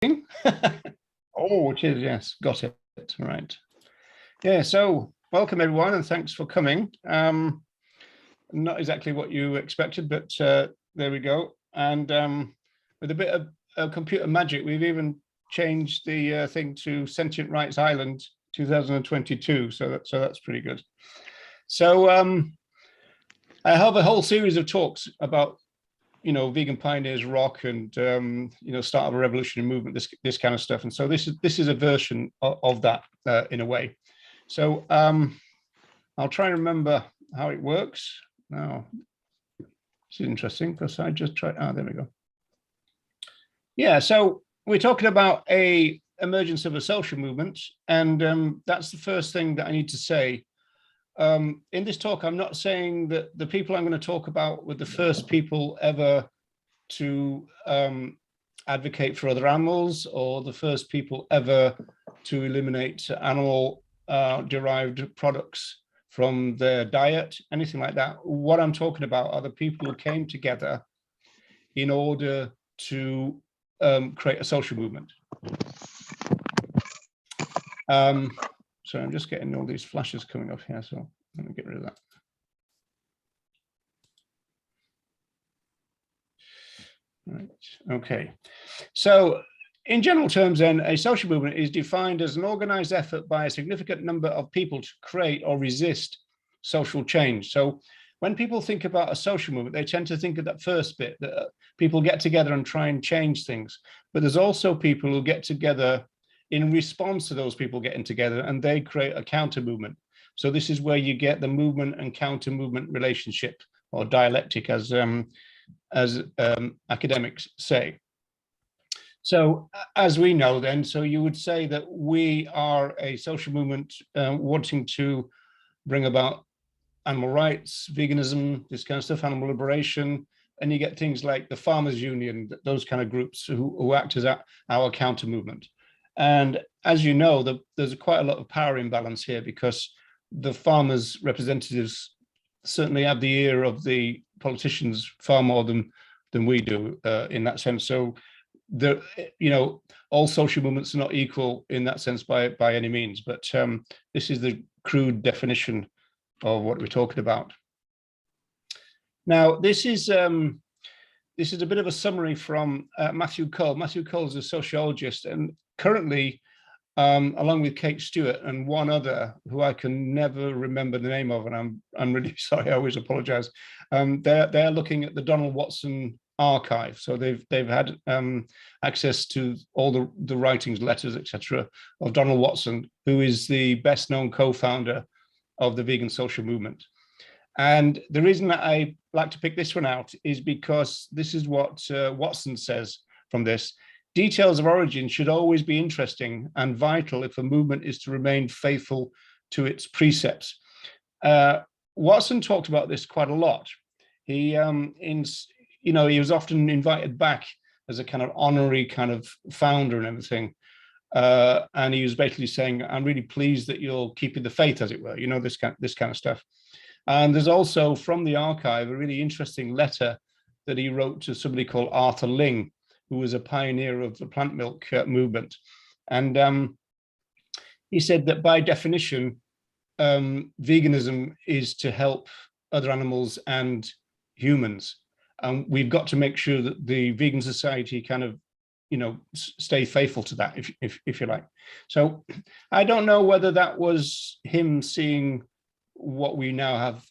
Oh, it is, yes, got it. Right. Yeah, so welcome everyone and thanks for coming. Not exactly what you expected, but there we go. And with a bit of computer magic, we've even changed the thing to Sentient Rights Island 2022. So that's pretty good. So I have a whole series of talks about vegan pioneers rock and start of a revolutionary movement, this kind of stuff. And so this is a version of that in a way. So I'll try and remember how it works. Now, this is interesting because I just tried. There we go. Yeah, so we're talking about a emergence of a social movement, and that's the first thing that I need to say. In this talk, I'm not saying that the people I'm going to talk about were the first people ever to advocate for other animals, or the first people ever to eliminate animal derived products from their diet, anything like that. What I'm talking about are the people who came together in order to create a social movement. So I'm just getting all these flashes coming up here, so let me get rid of that. Right, okay. So in general terms then, a social movement is defined as an organized effort by a significant number of people to create or resist social change. So when people think about a social movement, they tend to think of that first bit, that people get together and try and change things. But there's also people who get together in response to those people getting together, and they create a counter movement. So this is where you get the movement and counter movement relationship, or dialectic, as academics say. So as we know then, so you would say that we are a social movement wanting to bring about animal rights, veganism, this kind of stuff, animal liberation, and you get things like the Farmers Union, those kind of groups who act as our counter movement. And as you know, there's quite a lot of power imbalance here, because the farmers' representatives certainly have the ear of the politicians far more than we do in that sense. So all social movements are not equal in that sense by any means, but this is the crude definition of what we're talking about. Now, this is a bit of a summary from Matthew Cole. Matthew Cole is a sociologist, and currently, along with Kate Stewart and one other who I can never remember the name of, and I'm really sorry, I always apologize. They're looking at the Donald Watson archive. So they've had access to all the writings, letters, etc. of Donald Watson, who is the best known co-founder of the vegan social movement. And the reason that I like to pick this one out is because this is what Watson says from this. Details of origin should always be interesting and vital if a movement is to remain faithful to its precepts. Watson talked about this quite a lot. He he was often invited back as a kind of honorary kind of founder and everything. And he was basically saying, I'm really pleased that you're keeping the faith, as it were, this kind of stuff. And there's also from the archive a really interesting letter that he wrote to somebody called Arthur Ling, who was a pioneer of the plant milk movement. And he said that by definition, veganism is to help other animals and humans. And we've got to make sure that the vegan society kind of, stay faithful to that, if you like. So I don't know whether that was him seeing what we now have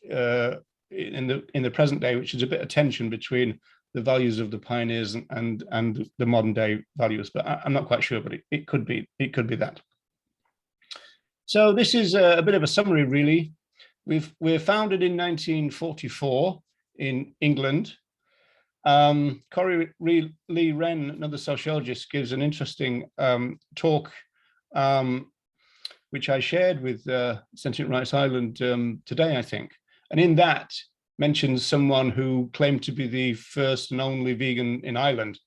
in the present day, which is a bit of tension between the values of the pioneers and the modern day values, but I'm not quite sure, but it could be that. So this is a bit of a summary, really. We're founded in 1944 in England. Corey Lee Wren, another sociologist, gives an interesting talk, which I shared with Sentient Rights Island today, I think. And in that mentions someone who claimed to be the first and only vegan in Ireland.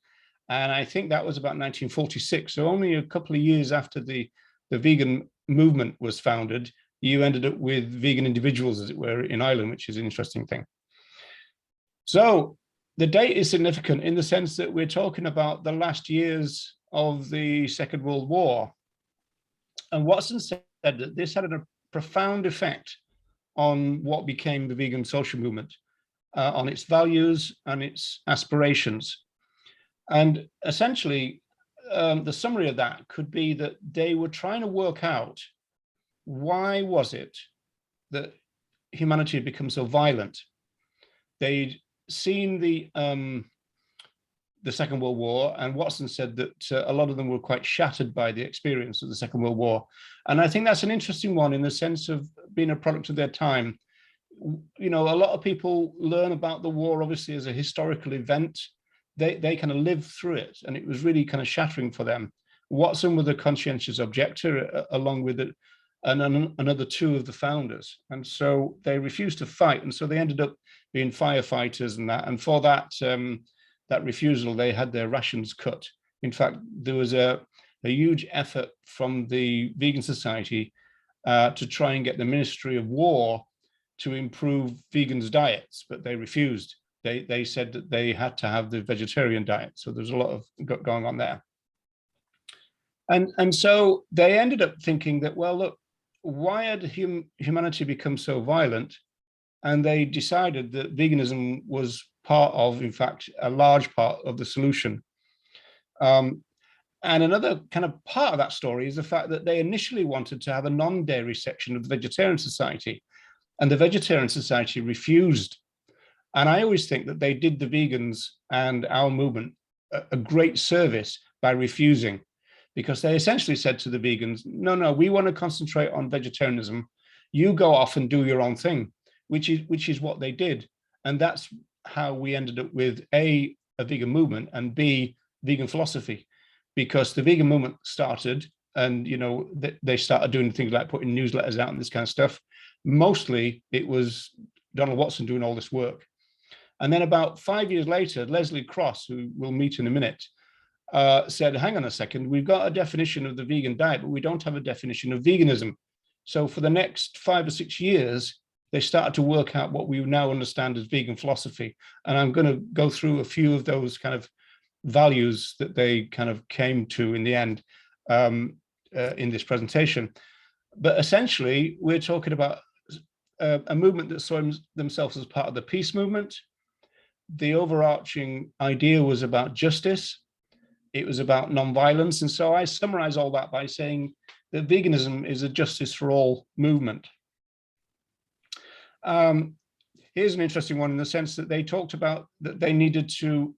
And I think that was about 1946. So only a couple of years after the vegan movement was founded, you ended up with vegan individuals, as it were, in Ireland, which is an interesting thing. So the date is significant in the sense that we're talking about the last years of the Second World War. And Watson said that this had a profound effect on what became the vegan social movement, on its values and its aspirations. And essentially, the summary of that could be that they were trying to work out why was it that humanity had become so violent. They'd seen the Second World War, and Watson said that a lot of them were quite shattered by the experience of the Second World War. And I think that's an interesting one in the sense of being a product of their time. You know, a lot of people learn about the war, obviously, as a historical event. They kind of lived through it, and it was really kind of shattering for them. Watson was a conscientious objector, along with it, and another two of the founders. And so they refused to fight. And so they ended up being firefighters and that. And for that, that refusal, they had their rations cut. In fact, there was a huge effort from the Vegan Society to try and get the Ministry of War to improve vegans' diets, but they refused. They said that they had to have the vegetarian diet. So there's a lot of going on there. And so they ended up thinking that, well, look, why had humanity become so violent? And they decided that veganism was part of, in fact, a large part of the solution. And another kind of part of that story is the fact that they initially wanted to have a non-dairy section of the Vegetarian Society, and the Vegetarian Society refused. And I always think that they did the vegans and our movement a great service by refusing, because they essentially said to the vegans, no, we want to concentrate on vegetarianism. You go off and do your own thing, which is what they did. And that's how we ended up with a vegan movement, and B, vegan philosophy, because the vegan movement started, and you know they started doing things like putting newsletters out and this kind of stuff. Mostly it was Donald Watson doing all this work. And then about 5 years later, Leslie Cross, who we'll meet in a minute, said, hang on a second, we've got a definition of the vegan diet, but we don't have a definition of veganism. So for the next 5 or 6 years, they started to work out what we now understand as vegan philosophy. And I'm going to go through a few of those kind of values that they kind of came to in the end in this presentation. But essentially, we're talking about a movement that saw themselves as part of the peace movement. The overarching idea was about justice. It was about nonviolence. And so I summarize all that by saying that veganism is a justice for all movement. Here's an interesting one in the sense that they talked about that they needed to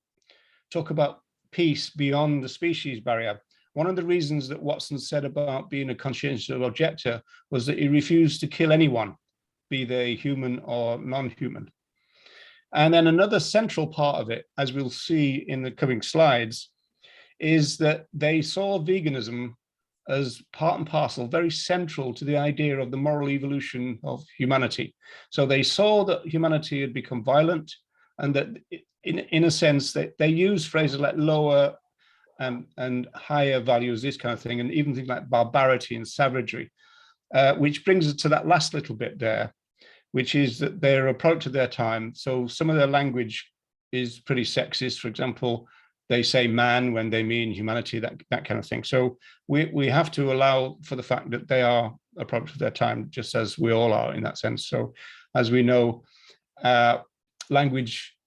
talk about peace beyond the species barrier. One of the reasons that Watson said about being a conscientious objector was that he refused to kill anyone, be they human or non-human. And then another central part of it, as we'll see in the coming slides, is that they saw veganism as part and parcel, very central to the idea of the moral evolution of humanity. So they saw that humanity had become violent, and that in a sense that they use phrases like lower and higher values, this kind of thing, and even things like barbarity and savagery, which brings us to that last little bit there, which is that they're a product of their time. So some of their language is pretty sexist. For example, they say man when they mean humanity, that kind of thing. So we have to allow for the fact that they are a product of their time, just as we all are in that sense. So as we know, language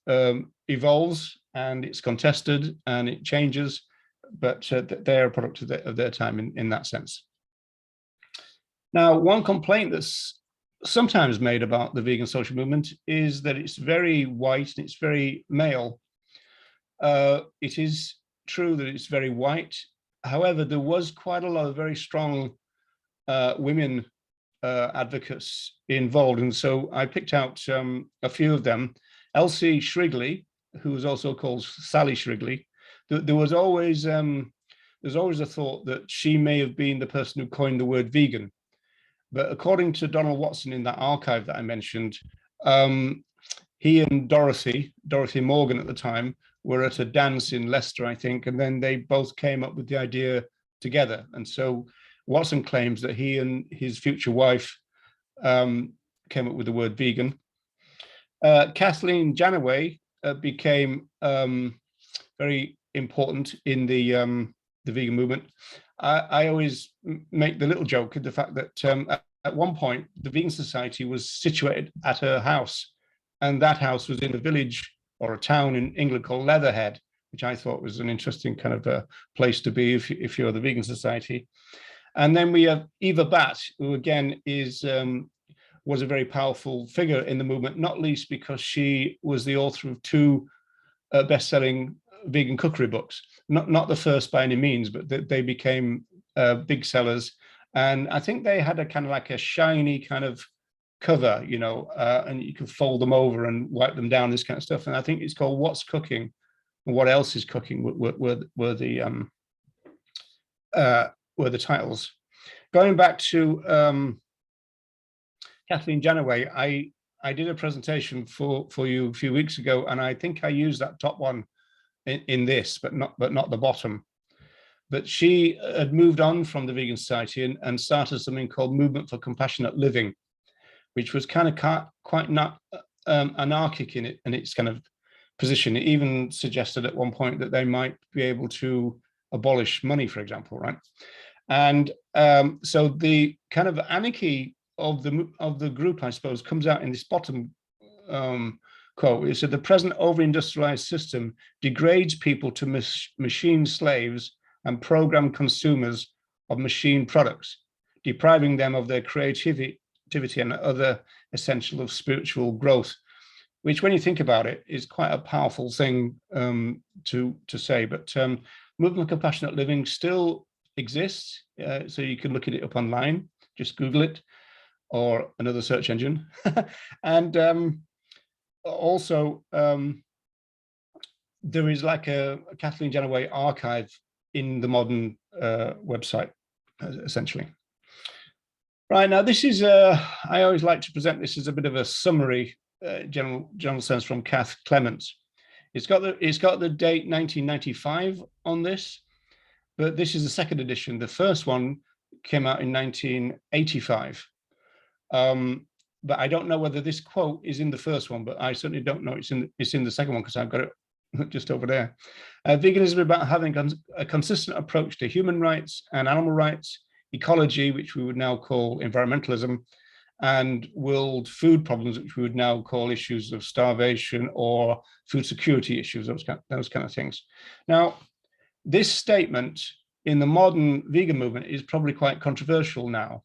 evolves and it's contested and it changes, but they're a product of their time in that sense. Now, one complaint that's sometimes made about the vegan social movement is that it's very white and it's very male. It is true that it's very white. However, there was quite a lot of very strong women advocates involved. And so I picked out a few of them. Elsie Shrigley, who was also called Sally Shrigley. There was always there's always a thought that she may have been the person who coined the word vegan. But according to Donald Watson in that archive that I mentioned, he and Dorothy Morgan at the time, were at a dance in Leicester, I think, and then they both came up with the idea together. And so Watson claims that he and his future wife came up with the word vegan. Kathleen Janaway became very important in the the vegan movement. I always make the little joke of the fact that at one point the Vegan Society was situated at her house, and that house was in a village or a town in England called Leatherhead, which I thought was an interesting kind of a place to be if you're the Vegan Society. And then we have Eva Batt, who again was a very powerful figure in the movement, not least because she was the author of two best-selling vegan cookery books. Not the first by any means, but they became big sellers. And I think they had a kind of like a shiny kind of cover, you know, and you could fold them over and wipe them down, this kind of stuff. And I think it's called What's Cooking and What Else is Cooking were the titles. Going back to Kathleen Janaway, I did a presentation for you a few weeks ago, and I think I used that top one in this, but not the bottom. But she had moved on from the Vegan Society and started something called Movement for Compassionate Living, which was kind of quite not anarchic in its kind of position. It even suggested at one point that they might be able to abolish money, for example, right? And so the kind of anarchy of the group, I suppose, comes out in this bottom quote. It said, the present over-industrialized system degrades people to machine slaves and program consumers of machine products, depriving them of their creativity and other essential of spiritual growth, which, when you think about it, is quite a powerful thing to say. But Movement of Compassionate Living still exists, so you can look at it up online, just Google it, or another search engine. And also, there is like a Kathleen Janaway archive in the modern website, essentially. Right, now this is, I always like to present this as a bit of a summary, general sense from Kath Clements. It's got the date 1995 on this, but this is the second edition. The first one came out in 1985. But I don't know whether this quote is in the first one, but I certainly don't know it's in the second one, because I've got it just over there. Veganism is about having a consistent approach to human rights and animal rights, ecology, which we would now call environmentalism, and world food problems, which we would now call issues of starvation or food security issues, those kind of things. Now, this statement in the modern vegan movement is probably quite controversial now.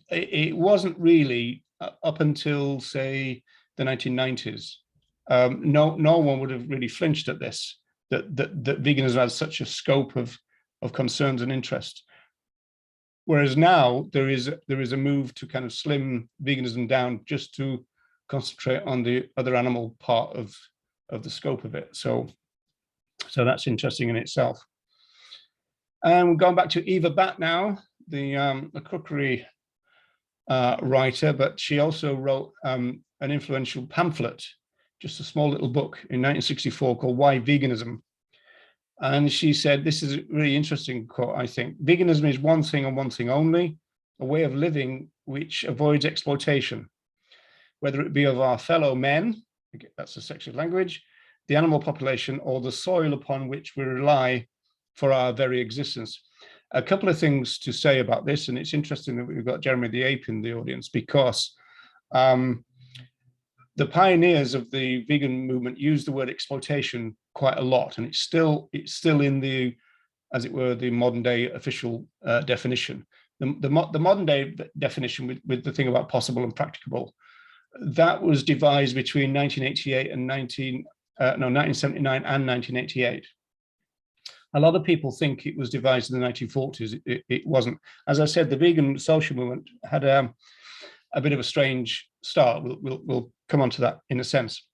It wasn't really up until, say, the 1990s. No one would have really flinched at this, that veganism has such a scope of concerns and interest. Whereas now there is a move to kind of slim veganism down just to concentrate on the other animal part of the scope of it. So that's interesting in itself. And going back to Eva Batt now, the cookery writer, but she also wrote an influential pamphlet, just a small little book in 1964 called Why Veganism? And she said, this is a really interesting quote, I think. Veganism is one thing and one thing only, a way of living which avoids exploitation, whether it be of our fellow men, that's a sexist language, the animal population, or the soil upon which we rely for our very existence. A couple of things to say about this, and it's interesting that we've got Jeremy the Ape in the audience, because the pioneers of the vegan movement use the word exploitation quite a lot, and it's still in the, as it were, the modern day official definition. The modern day definition with the thing about possible and practicable, that was devised between 1988 and 1979 and 1988. A lot of people think it was devised in the 1940s. It wasn't. As I said, the vegan social movement had a bit of a strange start. We'll come on to that in a sense.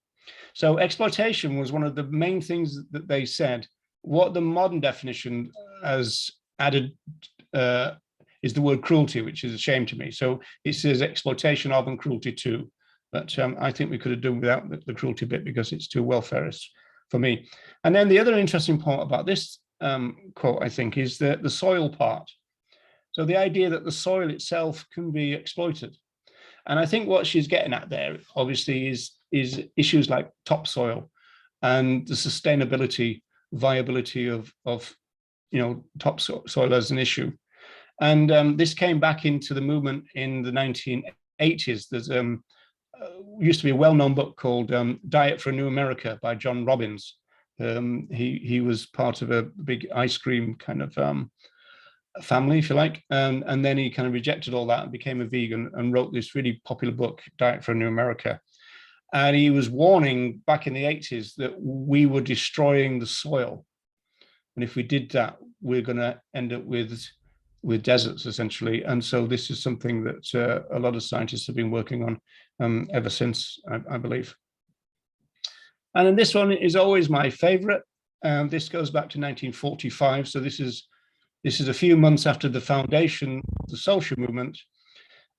So exploitation was one of the main things that they said. What the modern definition has added is the word cruelty, which is a shame to me. So it says exploitation of and cruelty to. But I think we could have done without the cruelty bit, because it's too welfareist for me. And then the other interesting part about this quote, I think, is the soil part. So the idea that the soil itself can be exploited. And I think what she's getting at there, obviously, is issues like topsoil and the sustainability, viability of topsoil as an issue. And this came back into the movement in the 1980s. There's used to be a well-known book called Diet for a New America by John Robbins. He was part of a big ice cream kind of family, if you like, and then he kind of rejected all that and became a vegan and wrote this really popular book, Diet for a New America. And he was warning back in the 80s that we were destroying the soil. And if we did that, we're going to end up with deserts, essentially. And so this is something that a lot of scientists have been working on ever since, I believe. And then this one is always my favorite. This goes back to 1945. So this is a few months after the foundation of the social movement.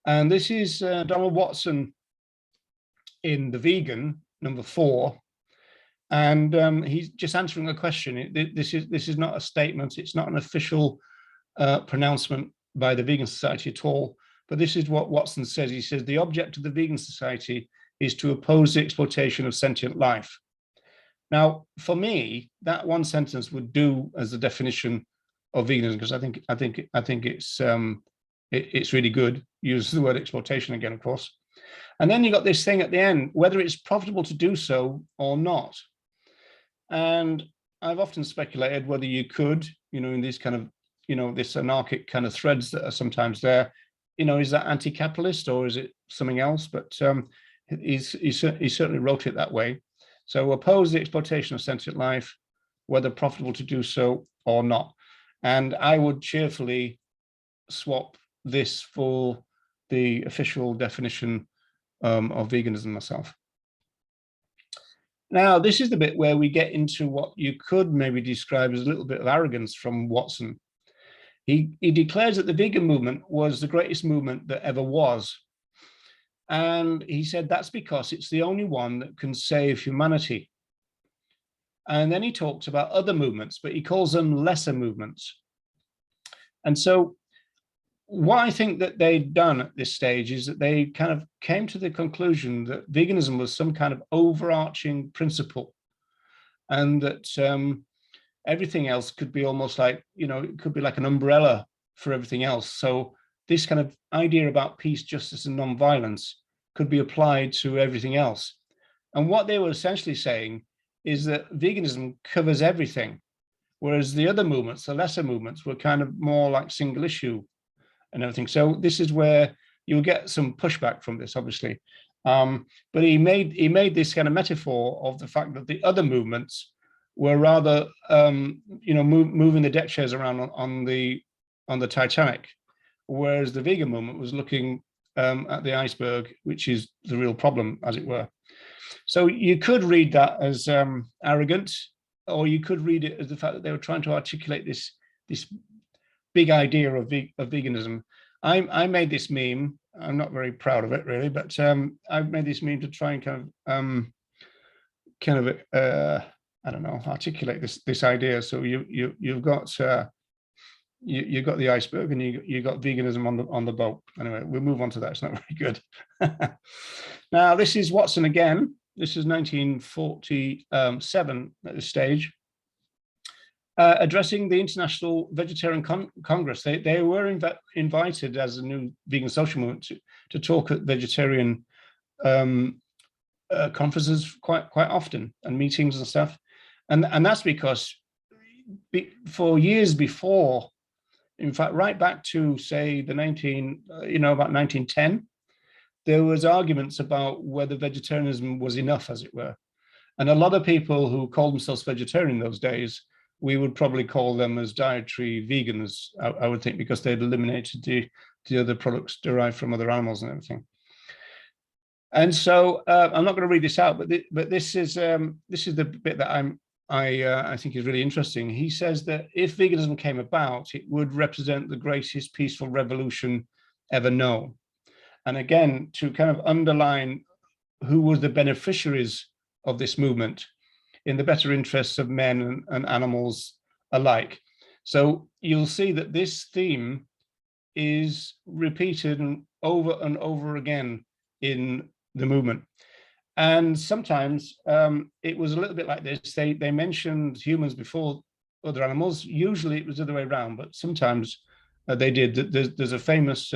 And this is Donald Watson in The Vegan, number 4. And he's just answering a question. This is not a statement. It's not an official pronouncement by the Vegan Society at all. But this is what Watson says. He says, the object of the Vegan Society is to oppose the exploitation of sentient life. Now, for me, that one sentence would do as the definition of veganism, because I think it's really good. Use the word exploitation again, of course. And then you got this thing at the end, whether it's profitable to do so or not. And I've often speculated whether you could, in these kind of, this anarchic kind of threads that are sometimes there, is that anti-capitalist or is it something else? But he certainly wrote it that way. So oppose the exploitation of sentient life, whether profitable to do so or not. And I would cheerfully swap this for the official definition of veganism myself. Now, this is the bit where we get into what you could maybe describe as a little bit of arrogance from Watson. He declares that the vegan movement was the greatest movement that ever was. And he said that's because it's the only one that can save humanity. And then he talks about other movements, but he calls them lesser movements. And so what I think that they'd done at this stage is that they kind of came to the conclusion that veganism was some kind of overarching principle, and that everything else could be almost like, it could be like an umbrella for everything else. So this kind of idea about peace, justice, and nonviolence could be applied to everything else. And what they were essentially saying is that veganism covers everything, whereas the other movements, the lesser movements, were kind of more like single issue and everything. So this is where you'll get some pushback from this, obviously. But he made this kind of metaphor of the fact that the other movements were rather, moving the deck chairs around on the Titanic, whereas the vegan movement was looking at the iceberg, which is the real problem, as it were. So you could read that as arrogant, or you could read it as the fact that they were trying to articulate this big idea of veganism. I made this meme. I'm not very proud of it, really, but I've made this meme to try and I don't know, articulate this idea. So you've got the iceberg, and you got veganism on the boat. Anyway, we'll move on to that. It's not very good. Now, this is Watson again. This is 1947 at this stage, addressing the International Vegetarian Congress. They were invited as a new vegan social movement to talk at vegetarian conferences quite often, and meetings and stuff. And that's because for years before, in fact, right back to, say, about 1910, there was arguments about whether vegetarianism was enough, as it were. And a lot of people who called themselves vegetarian those days, we would probably call them as dietary vegans, I would think, because they'd eliminated the other products derived from other animals and everything. And so I'm not going to read this out, but this is the bit that I think is really interesting. He says that if veganism came about, it would represent the greatest peaceful revolution ever known. And again, to kind of underline who was the beneficiaries of this movement in the better interests of men and animals alike. So you'll see that this theme is repeated over and over again in the movement. And sometimes it was a little bit like this. They mentioned humans before other animals. Usually it was the other way around, but sometimes they did. There's a famous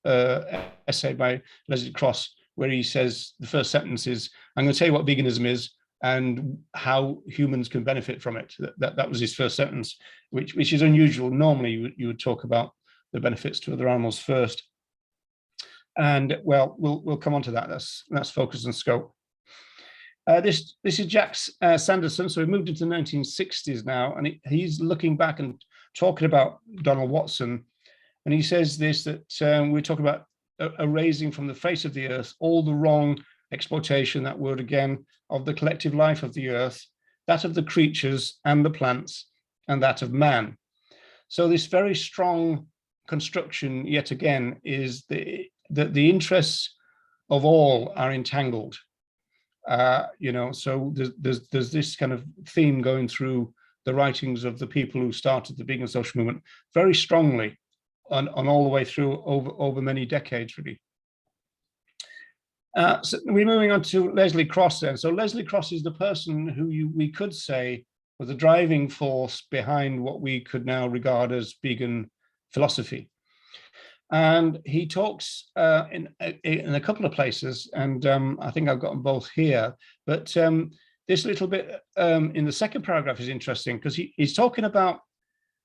essay by Leslie Cross where he says the first sentence is, "I'm going to tell you what veganism is and how humans can benefit from it." That was his first sentence, which is unusual. Normally, you would talk about the benefits to other animals first. And well, we'll come on to that. That's focus and scope. This is Jack Sanderson. So we moved into the 1960s now, and he's looking back and talking about Donald Watson, and he says this, that we're talking about erasing from the face of the earth all the wrong exploitation, that word again, of the collective life of the earth, that of the creatures and the plants, and that of man. So this very strong construction, yet again, is that the interests of all are entangled. So there's this kind of theme going through the writings of the people who started the vegan social movement very strongly, on all the way through over many decades, really. So we're moving on to Leslie Cross then. So Leslie Cross is the person who we could say was the driving force behind what we could now regard as vegan philosophy. And he talks in a couple of places, and I think I've got them both here, but this little bit in the second paragraph is interesting, because he's talking about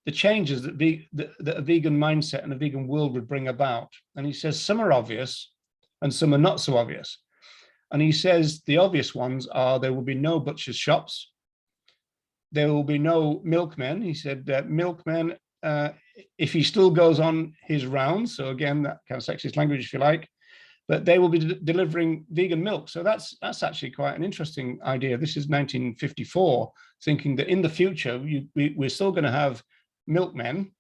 the changes that a vegan mindset and a vegan world would bring about. And he says some are obvious and some are not so obvious. And he says the obvious ones are there will be no butcher's shops, there will be no milkmen. He said that milkmen, if he still goes on his rounds, so again, that kind of sexist language, if you like, but they will be delivering vegan milk. So that's actually quite an interesting idea. This is 1954, thinking that in the future, we're still going to have milkmen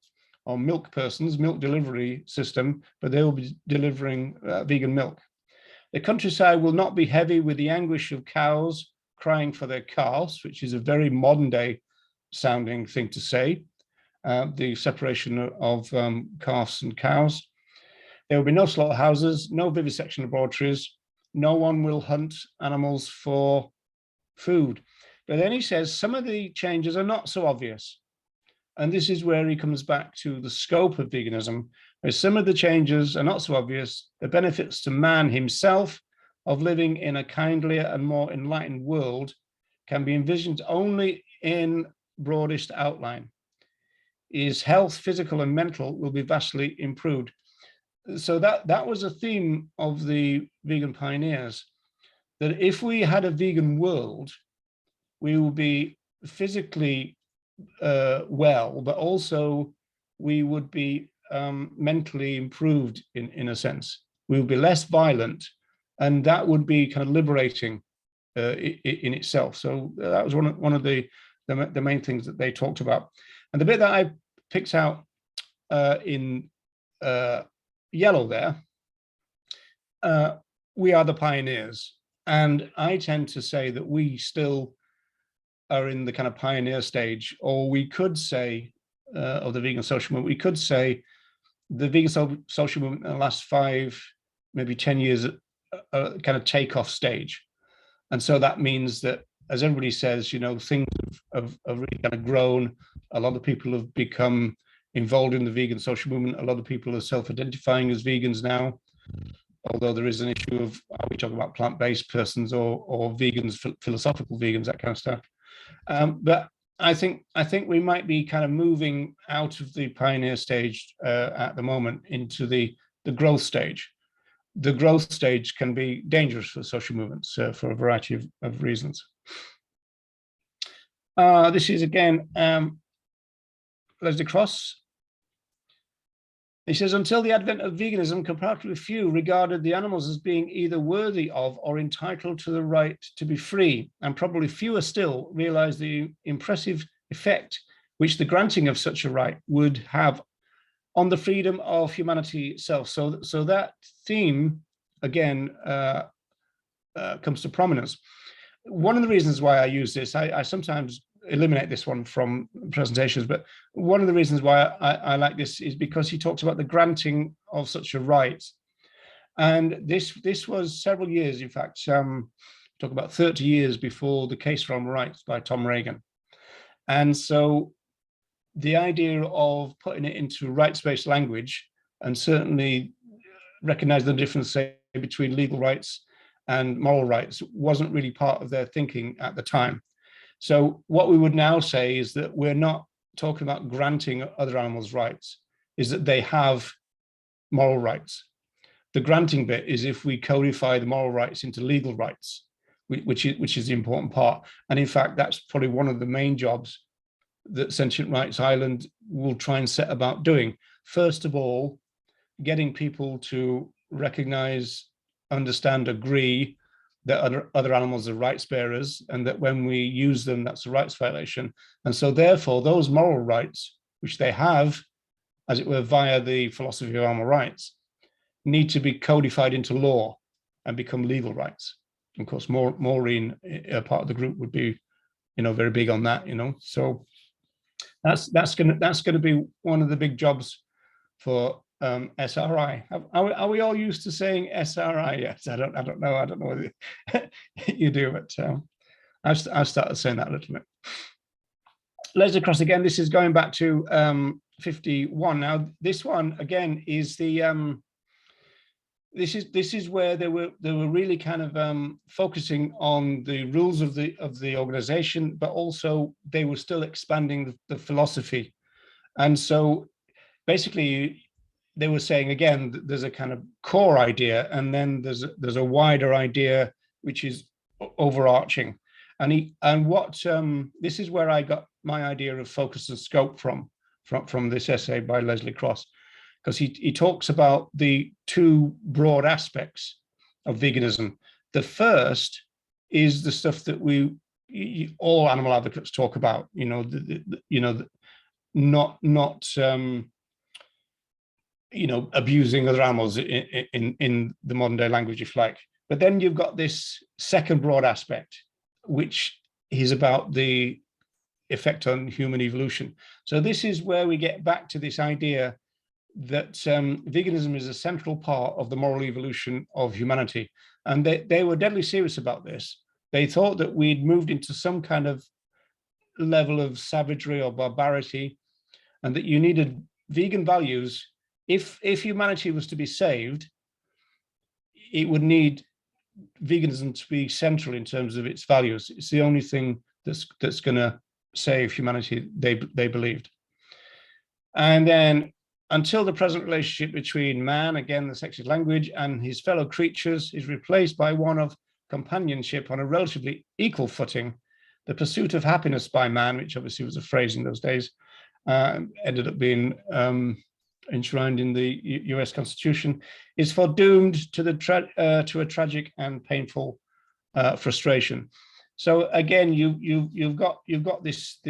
or milk persons, milk delivery system, but they will be delivering vegan milk. The countryside will not be heavy with the anguish of cows crying for their calves, which is a very modern day sounding thing to say. The separation of calves and cows. There will be no slaughterhouses, no vivisection laboratories. No one will hunt animals for food. But then he says some of the changes are not so obvious. And this is where he comes back to the scope of veganism, where some of the changes are not so obvious. The benefits to man himself of living in a kindlier and more enlightened world can be envisioned only in broadest outline. His health, physical and mental, will be vastly improved. So that was a theme of the vegan pioneers, that if we had a vegan world, we would be physically well, but also we would be mentally improved in a sense. We would be less violent, and that would be kind of liberating in itself. So that was one of the main things that they talked about. And the bit that I picked out in yellow there, we are the pioneers. And I tend to say that we still are in the kind of pioneer stage, or we could say, of the vegan social movement, we could say the vegan social movement in the last 5, maybe 10 years, kind of takeoff stage. And so that means that, as everybody says, things have really kind of grown. A lot of people have become involved in the vegan social movement. A lot of people are self-identifying as vegans now, although there is an issue of, are we talking about plant-based persons or vegans, philosophical vegans, that kind of stuff. But I think we might be kind of moving out of the pioneer stage at the moment into the growth stage. The growth stage can be dangerous for social movements for a variety of reasons. This is again Leslie Cross. He says, until the advent of veganism, comparatively few regarded the animals as being either worthy of or entitled to the right to be free, and probably fewer still realize the impressive effect which the granting of such a right would have on the freedom of humanity itself. So that theme, again, comes to prominence. One of the reasons why I use this, I sometimes eliminate this one from presentations, but one of the reasons why I like this is because he talks about the granting of such a right. And this was several years, in fact, talk about 30 years before the Case for Human Rights by Tom Reagan. And so the idea of putting it into rights-based language, and certainly recognize the difference, say, between legal rights and moral rights, wasn't really part of their thinking at the time. So what we would now say is that we're not talking about granting other animals rights, is that they have moral rights. The granting bit is if we codify the moral rights into legal rights, which is the important part. And in fact, that's probably one of the main jobs that Sentient Rights Ireland will try and set about doing. First of all, getting people to recognize, understand, agree that other animals are rights bearers, and that when we use them, that's a rights violation. And so therefore, those moral rights, which they have, as it were, via the philosophy of animal rights, need to be codified into law and become legal rights. Of course, Maureen, part of the group, would be, very big on that. So that's gonna be one of the big jobs for SRI. Are we all used to saying SRI yet? I don't know whether you do, but I've started saying that a little bit. Leslie Cross again. This is going back to 51. Now this one again is the this is where they were really kind of focusing on the rules of the organization, but also they were still expanding the philosophy. And so basically they were saying, again, that there's a kind of core idea, and then there's a wider idea which is overarching. And what this is where I got my idea of focus and scope from this essay by Leslie Cross, because he talks about the two broad aspects of veganism. The first is the stuff that all animal advocates talk about, not abusing other animals in the modern day language, if you like. But then you've got this second broad aspect, which is about the effect on human evolution. So this is where we get back to this idea that veganism is a central part of the moral evolution of humanity. And they were deadly serious about this. They thought that we'd moved into some kind of level of savagery or barbarity, and that you needed vegan values. If humanity was to be saved, it would need veganism to be central in terms of its values. It's the only thing that's going to save humanity, they believed. And then until the present relationship between man, again, the sexist language, and his fellow creatures is replaced by one of companionship on a relatively equal footing, the pursuit of happiness by man, which obviously was a phrase in those days, ended up being enshrined in the US Constitution, is foredoomed to a tragic and painful frustration. So again, you've got this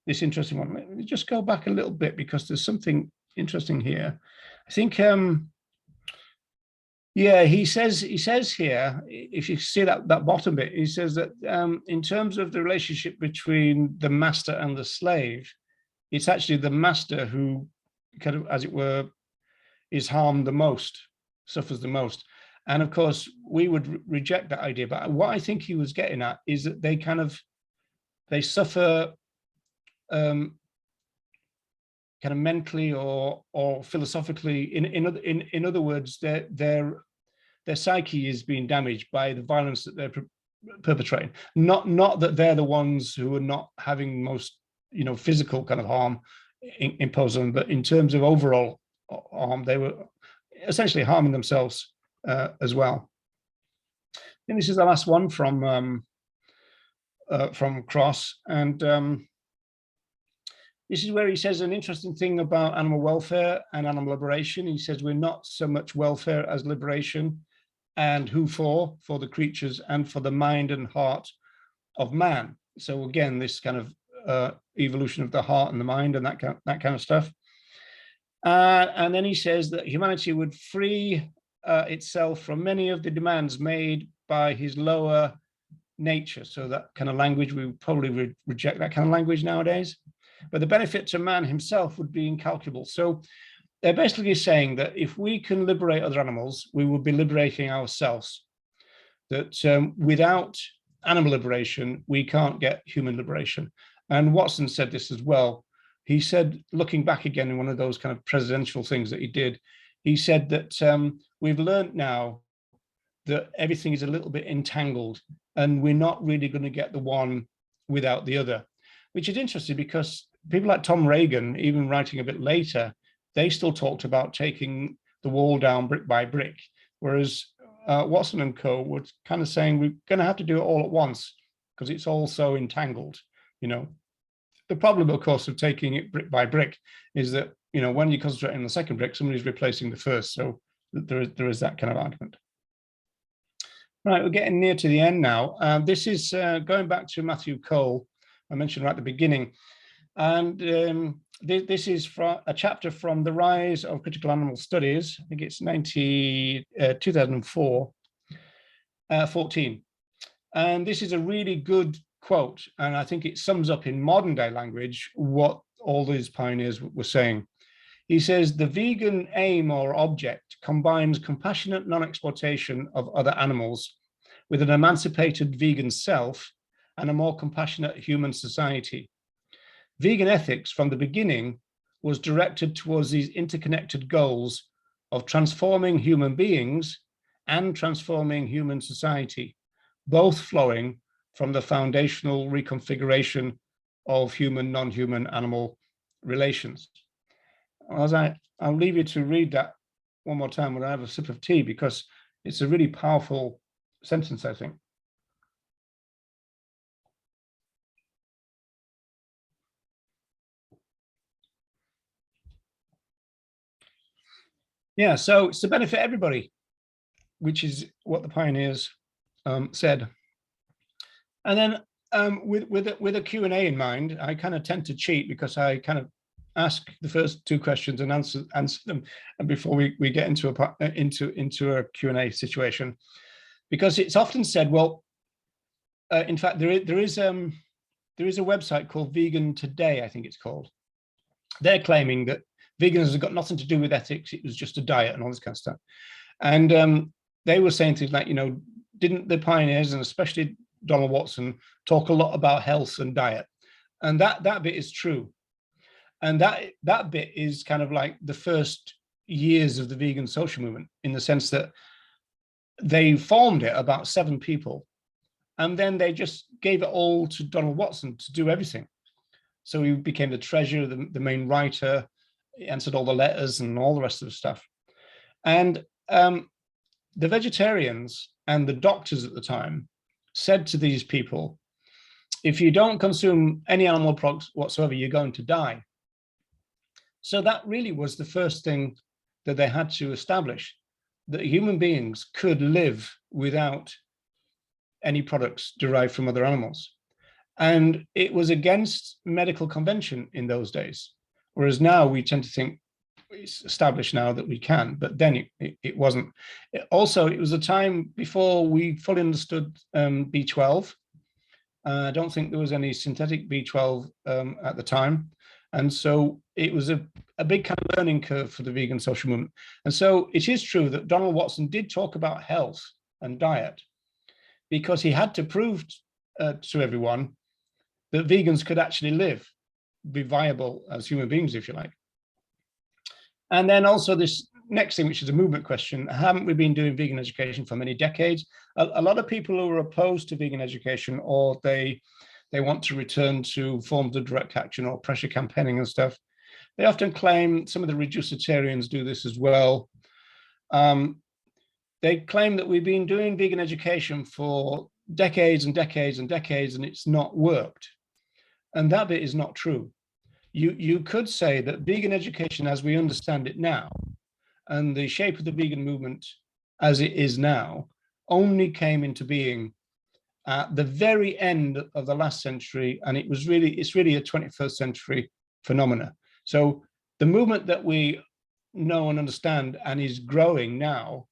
interesting one. Let me just go back a little bit, because there's something interesting here. I think he says here, if you see that bottom bit, he says that in terms of the relationship between the master and the slave, it's actually the master who kind of, as it were, is harmed the most, suffers the most. And of course, we would reject that idea. But what I think he was getting at is that they suffer kind of mentally or philosophically. In other words, their psyche is being damaged by the violence that they're perpetrating. Not that they're the ones who are not having most physical kind of harm imposed on them, but in terms of overall harm, they were essentially harming themselves as well. And this is the last one from Cross, and this is where he says an interesting thing about animal welfare and animal liberation. He says we're not so much welfare as liberation, and who for the creatures and for the mind and heart of man. So again, this kind of evolution of the heart and the mind and that kind of stuff. And then he says that humanity would free itself from many of the demands made by his lower nature. So that kind of language, we would probably reject that kind of language nowadays. But the benefit to man himself would be incalculable. So they're basically saying that if we can liberate other animals, we will be liberating ourselves. That without animal liberation, we can't get human liberation. And Watson said this as well, he said, looking back again in one of those kind of presidential things that he did, he said that we've learned now that everything is a little bit entangled and we're not really going to get the one without the other, which is interesting because people like Tom Reagan, even writing a bit later, they still talked about taking the wall down brick by brick, whereas Watson and co. were kind of saying we're going to have to do it all at once because it's all so entangled. The problem, of course, of taking it brick by brick is that when you concentrate on the second brick, somebody's replacing the first. So there is that kind of argument. Right, we're getting near to the end now. This is going back to Matthew Cole, I mentioned right at the beginning. And this is from a chapter from The Rise of Critical Animal Studies. I think it's 2004, 14. And this is a really good quote. And I think it sums up in modern day language what all these pioneers were saying. He says, the vegan aim or object combines compassionate non-exploitation of other animals with an emancipated vegan self and a more compassionate human society. Vegan ethics from the beginning was directed towards these interconnected goals of transforming human beings and transforming human society, both flowing from the foundational reconfiguration of human, non-human animal relations. I'll leave you to read that one more time when I have a sip of tea, because it's a really powerful sentence, I think. Yeah, so it's to benefit everybody, which is what the pioneers said. And then with a Q&A in mind, I kind of tend to cheat because I kind of ask the first two questions and answer them before we get into a Q&A situation, because it's often said, well, in fact, there is a website called Vegan Today, I think it's called. They're claiming that veganism has got nothing to do with ethics; it was just a diet and all this kind of stuff. And they were saying things like, didn't the pioneers, and especially Donald Watson, talk a lot about health and diet? And that bit is true. And that bit is kind of like the first years of the vegan social movement, in the sense that they formed it, about 7 people, and then they just gave it all to Donald Watson to do everything. So he became the treasurer, the main writer, he answered all the letters and all the rest of the stuff. And the vegetarians and the doctors at the time said to these people, if you don't consume any animal products whatsoever, you're going to die. So that really was the first thing that they had to establish, that human beings could live without any products derived from other animals. And it was against medical convention in those days, whereas now we tend to think it's established now that we can, but then it wasn't. Also, it was a time before we fully understood B12. I don't think there was any synthetic B12 at the time. And so it was a big kind of learning curve for the vegan social movement. And so it is true that Donald Watson did talk about health and diet, because he had to prove to everyone that vegans could actually live, be viable as human beings, if you like. And then also this next thing, which is a movement question, haven't we been doing vegan education for many decades? A lot of people who are opposed to vegan education, or they want to return to forms of direct action or pressure campaigning and stuff, they often claim, some of the reducitarians do this as well, they claim that we've been doing vegan education for decades and decades and decades, and it's not worked. And that bit is not true. You could say that vegan education as we understand it now, and the shape of the vegan movement as it is now, only came into being at the very end of the last century, and it's really a 21st century phenomena. So the movement that we know and understand and is growing now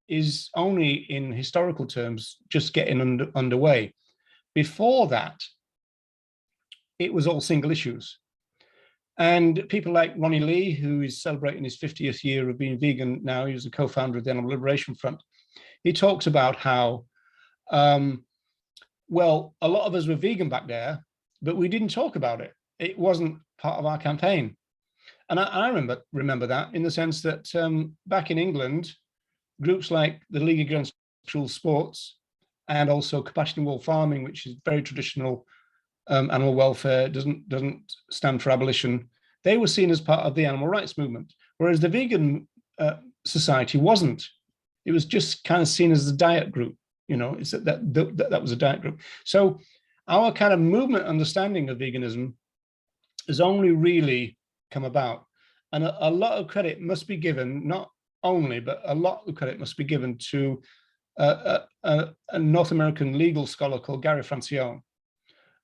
is only, in historical terms, just getting underway. Before that, it was all single issues. And people like Ronnie Lee, who is celebrating his 50th year of being vegan now, he was a co-founder of the Animal Liberation Front. He talks about how, well, a lot of us were vegan back there, but we didn't talk about it. It wasn't part of our campaign. And I remember that in the sense that back in England, groups like the League Against Cruel Sports and also Compassion in Wool Farming, which is very traditional animal welfare, doesn't stand for abolition, they were seen as part of the animal rights movement, whereas the vegan society wasn't. It was just kind of seen as a diet group, you know, it's that was a diet group. So our kind of movement understanding of veganism has only really come about. And a lot of credit must be given, not only, but a lot of credit must be given to a North American legal scholar called Gary Francione.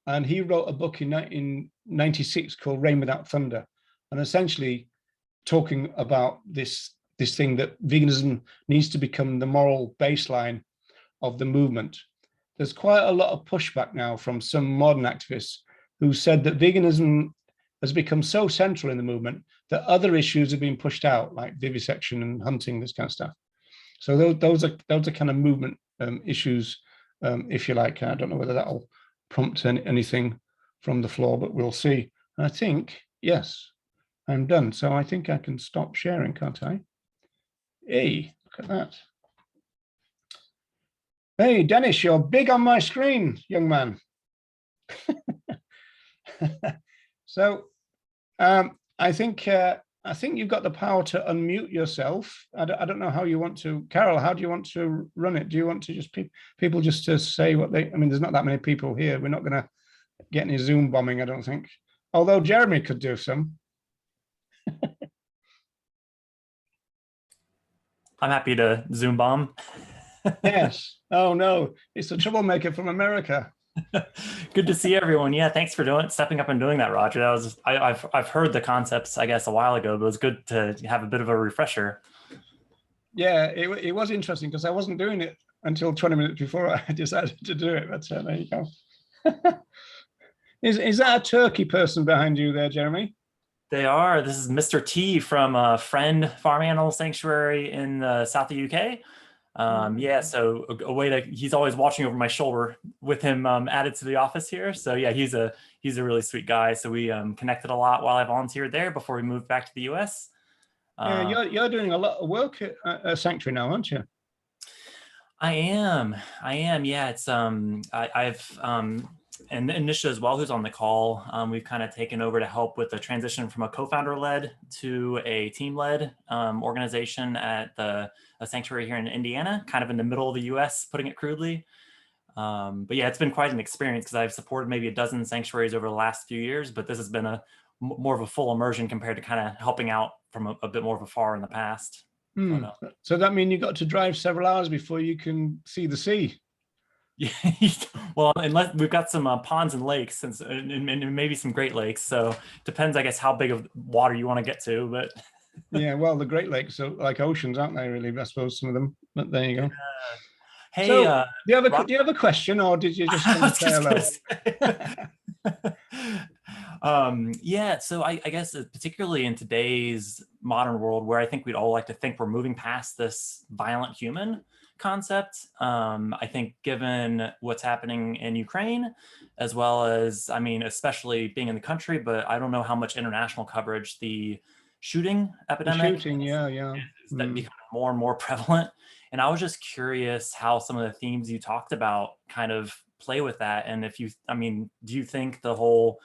And he wrote a book in 1996 called Rain Without Thunder, and essentially talking about this thing that veganism needs to become the moral baseline of the movement. There's quite a lot of pushback now from some modern activists who said that veganism has become so central in the movement that other issues have been pushed out, like vivisection and hunting, this kind of stuff. So those are kind of movement issues, if you like. I don't know whether that'll prompt anything from the floor, but we'll see. I think, yes, I'm done. So I think I can stop sharing, can't I? Hey, look at that. Hey, Dennis, you're big on my screen, young man. So I think you've got the power to unmute yourself. I don't know how you want to, Carol, how do you want to run it? Do you want to just people just to say what they, I mean, there's not that many people here. We're not going to get any Zoom bombing, I don't think. Although Jeremy could do some. I'm happy to Zoom bomb. Yes. Oh no, it's a troublemaker from America. Good to see everyone. Yeah, thanks for stepping up and doing that, Roger. That was I've heard the concepts, I guess, a while ago, but it was good to have a bit of a refresher. Yeah, it was interesting because I wasn't doing it until 20 minutes before I decided to do it. But there you go. Is that a turkey person behind you there, Jeremy? They are. This is Mr. T from Friend Farm Animal Sanctuary in the south of UK. Yeah, so a way to, he's always watching over my shoulder with him added to the office here. So yeah, he's a really sweet guy. So we connected a lot while I volunteered there before we moved back to the US. Yeah, you're doing a lot of work at a sanctuary now, aren't you? I am. Yeah, it's I've and Nisha as well, who's on the call. We've kind of taken over to help with the transition from a co-founder led to a team led organization at a sanctuary here in Indiana, kind of in the middle of the US, putting it crudely. But yeah, it's been quite an experience because I've supported maybe a dozen sanctuaries over the last few years, but this has been more of a full immersion compared to kind of helping out from a bit more of afar in the past. So that means you got to drive several hours before you can see the sea. Yeah, well, unless we've got some ponds and lakes and maybe some Great Lakes. So depends, I guess, how big of water you want to get to. But yeah, well, the Great Lakes are like oceans, aren't they? Really, I suppose some of them. But there you go. Hey, so, do you have a question, or did you just want to say hello? Yeah, so I guess particularly in today's modern world, where I think we'd all like to think we're moving past this violent human concept. I think given what's happening in Ukraine, as well as, I mean, especially being in the country, but I don't know how much international coverage the shooting epidemic is becoming more and more prevalent. And I was just curious how some of the themes you talked about kind of play with that. And if you, I mean, do you think the whole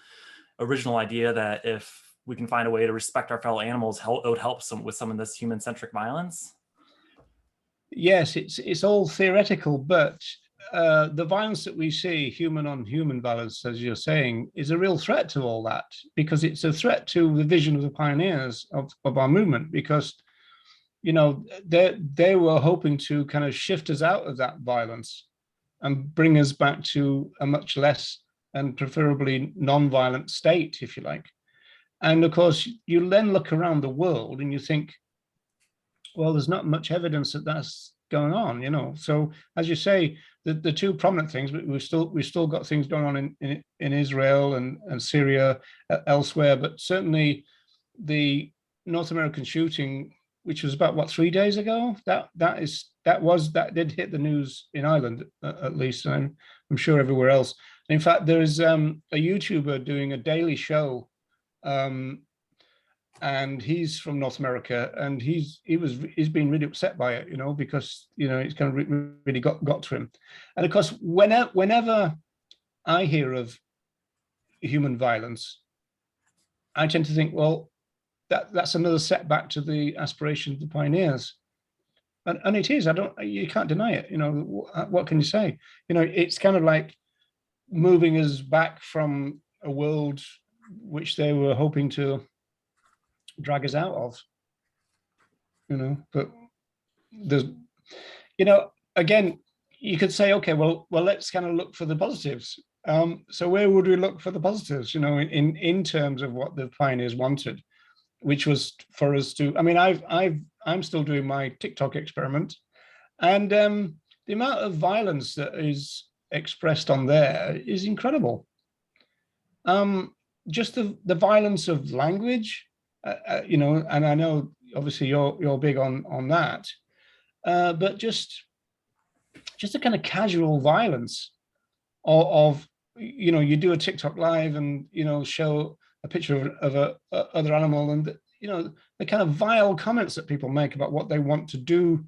original idea that if we can find a way to respect our fellow animals, it would help with some of this human-centric violence? Yes, it's all theoretical, but the violence that we see, human on human violence, as you're saying, is a real threat to all that, because it's a threat to the vision of the pioneers of our movement, because, you know, they were hoping to kind of shift us out of that violence and bring us back to a much less and preferably non-violent state, if you like. And of course, you then look around the world and you think, well, there's not much evidence that that's going on, you know. So as you say, the two prominent things, we've still got things going on in Israel and Syria, elsewhere, but certainly the North American shooting, which was about 3 days ago, that did hit the news in Ireland, at least, and I'm sure everywhere else. In fact, there's a YouTuber doing a daily show and he's from North America, and he's been really upset by it, because it's kind of really got to him. And of course, whenever I hear of human violence, I tend to think, well, that's another setback to the aspirations of the pioneers, and it is. You can't deny it. What can you say? It's kind of like moving us back from a world which they were hoping to drag us out of. But there's, again, you could say, okay, well, let's kind of look for the positives. So where would we look for the positives? In terms of what the pioneers wanted, which was for us to. I mean, I'm still doing my TikTok experiment, and the amount of violence that is expressed on there is incredible. Just the violence of language, and I know obviously you're big on that, but just a kind of casual violence of you do a TikTok live and show a picture of a other animal, and the kind of vile comments that people make about what they want to do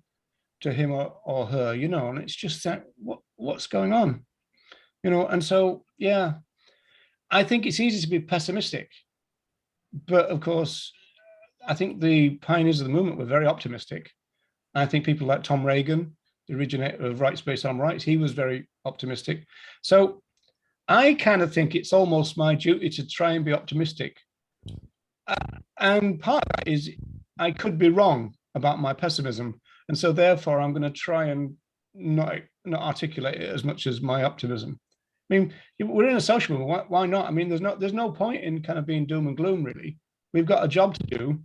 to him or her, and it's just that what's going on, and so yeah, I think it's easy to be pessimistic, but of course I think the pioneers of the movement were very optimistic. I think people like Tom Reagan, the originator of rights-based armed rights, he was very optimistic. So I kind of think it's almost my duty to try and be optimistic. And part of that is I could be wrong about my pessimism. And so therefore I'm going to try and not articulate it as much as my optimism. I mean, we're in a social movement. Why not? I mean, there's no point in kind of being doom and gloom, really. We've got a job to do.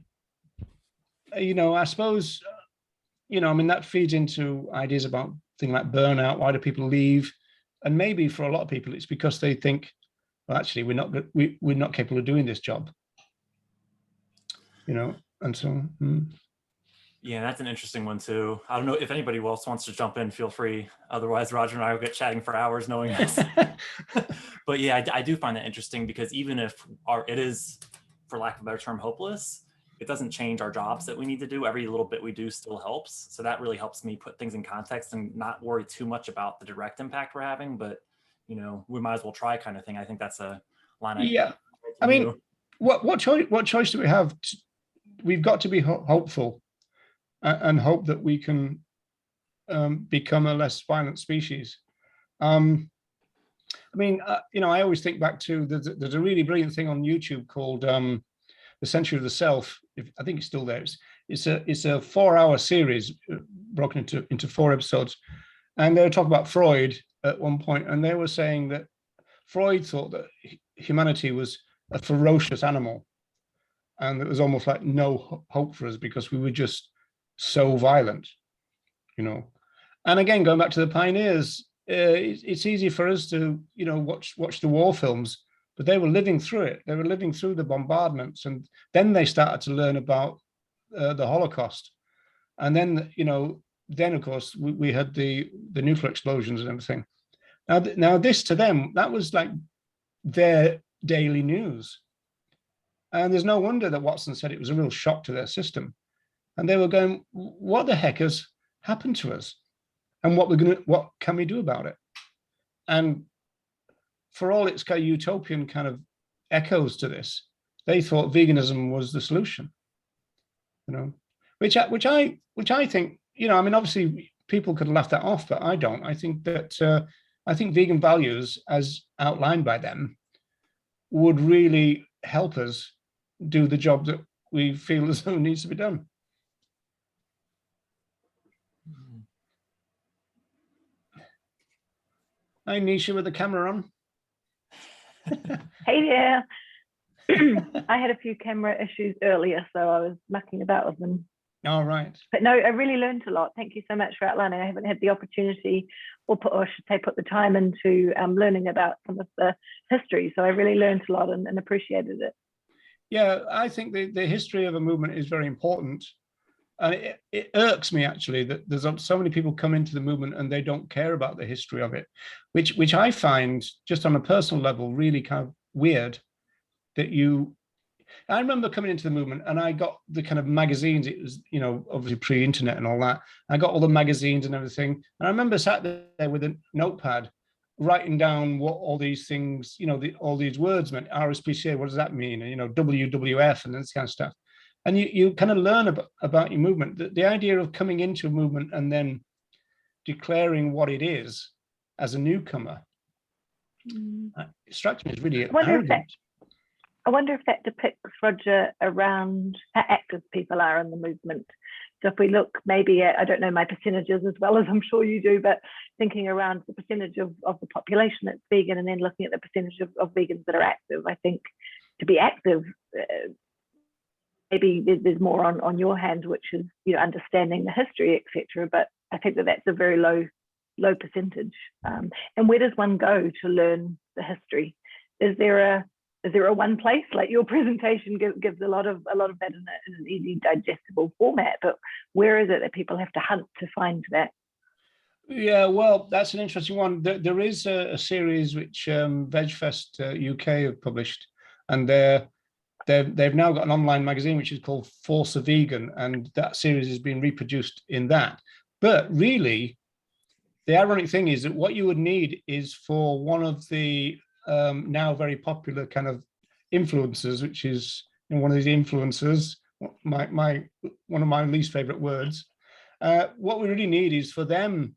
I suppose, I mean, that feeds into ideas about things like burnout. Why do people leave? And maybe for a lot of people, it's because they think, well, actually, we're not capable of doing this job. And so. Yeah, that's an interesting one too. I don't know if anybody else wants to jump in, feel free. Otherwise, Roger and I will get chatting for hours knowing this. But yeah, I do find that interesting because even if it is, for lack of a better term, hopeless, it doesn't change our jobs that we need to do. Every little bit we do still helps. So that really helps me put things in context and not worry too much about the direct impact we're having, but we might as well try kind of thing. I think that's a line. Yeah. I mean, what choice do we have? We've got to be hopeful and hope that we can become a less violent species. I mean, I always think back to there's a really brilliant thing on YouTube called The Century of the Self. I think it's still there. It's a 4-hour series broken into 4 episodes, and they were talking about Freud at one point, and they were saying that Freud thought that humanity was a ferocious animal, and it was almost like no hope for us because we were just so violent, And again, going back to the pioneers, it's easy for us to watch the war films, but they were living through it. They were living through the bombardments, and then they started to learn about the Holocaust, and then then of course we had the nuclear explosions and everything. Now this to them, that was like their daily news, and there's no wonder that Watson said it was a real shock to their system, and they were going, "What the heck has happened to us, and what can we do about it?" And for all its kind of utopian kind of echoes to this, they thought veganism was the solution, which I think, I mean, obviously people could laugh that off, but I don't. I think that I think vegan values, as outlined by them, would really help us do the job that we feel as though needs to be done. Hi, Nisha, with the camera on. Hey there. I had a few camera issues earlier, so I was mucking about with them. All right. But no, I really learned a lot. Thank you so much for outlining. I haven't had the opportunity, or I should say, put the time into learning about some of the history. So I really learned a lot and appreciated it. Yeah, I think the history of a movement is very important. And it irks me, actually, that there's so many people come into the movement and they don't care about the history of it, which I find, just on a personal level, really kind of weird, that you I remember coming into the movement and I got the kind of magazines. It was, you know, obviously pre-internet and all that. I got all the magazines and everything. And I remember sat there with a notepad, writing down what all these things, you know, all these words meant. RSPCA, what does that mean? And, you know, WWF and this kind of stuff. And you kind of learn about your movement. The idea of coming into a movement and then declaring what it is as a newcomer, it strikes me as really arrogant. I wonder if that depicts, Roger, around how active people are in the movement. So if we look maybe at, I don't know my percentages as well as I'm sure you do, but thinking around the percentage of the population that's vegan and then looking at the percentage of vegans that are active, I think to be active, maybe there's more on your hands, which is, you know, understanding the history, etc. But I think that's a very low percentage. And where does one go to learn the history? Is there a one place? Like your presentation gives a lot of that in an easy digestible format, but where is it that people have to hunt to find that? Yeah, well, that's an interesting one. There is a series which VegFest UK have published, and they've now got an online magazine which is called Force a Vegan, and that series has been reproduced in that. But really, the ironic thing is that what you would need is for one of the now very popular kind of influencers, which is, you know, one of these influencers, one of my least favorite words. What we really need is for them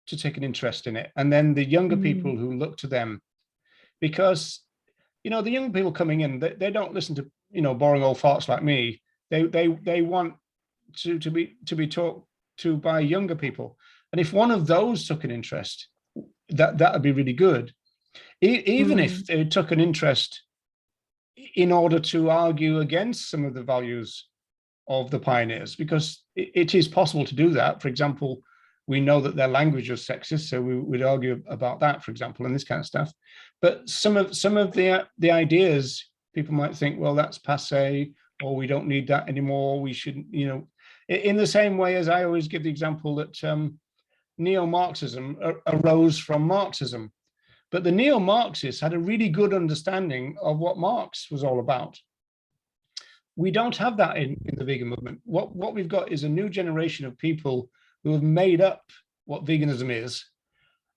to take an interest in it, and then the younger people who look to them, because, you know, the young people coming in, they don't listen to, you know, boring old farts like me. They want to be talked to by younger people, and if one of those took an interest, that would be really good. Even if they took an interest in order to argue against some of the values of the pioneers, because it is possible to do that. For example, we know that their language was sexist, so we would argue about that, for example, and this kind of stuff. But some of the ideas, people might think, well, that's passé, or we don't need that anymore. We shouldn't, you know, in the same way as I always give the example that neo-Marxism arose from Marxism. But the neo-Marxists had a really good understanding of what Marx was all about. We don't have that in the vegan movement. What we've got is a new generation of people who have made up what veganism is,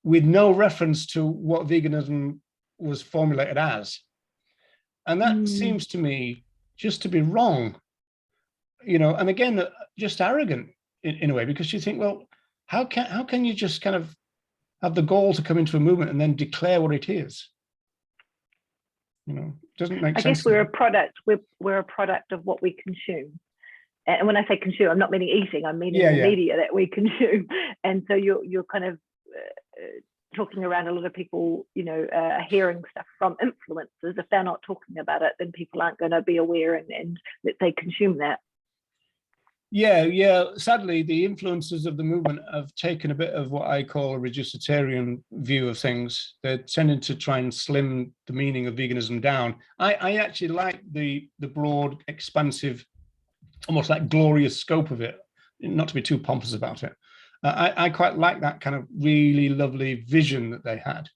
with no reference to what veganism was formulated as. And that seems to me just to be wrong, you know, and again, just arrogant in a way, because you think, well, how can you just kind of have the gall to come into a movement and then declare what it is? You know, it doesn't make sense. I guess we're a product. We're a product of what we consume. And when I say consume, I'm not meaning eating. I'm meaning the media that we consume. And so you're kind of talking around a lot of people, you know, hearing stuff from influencers. If they're not talking about it, then people aren't going to be aware and that they consume that. Yeah. Sadly, the influences of the movement have taken a bit of what I call a reducitarian view of things. They're tending to try and slim the meaning of veganism down. I actually like the broad, expansive, almost like glorious scope of it, not to be too pompous about it. I quite like that kind of really lovely vision that they had.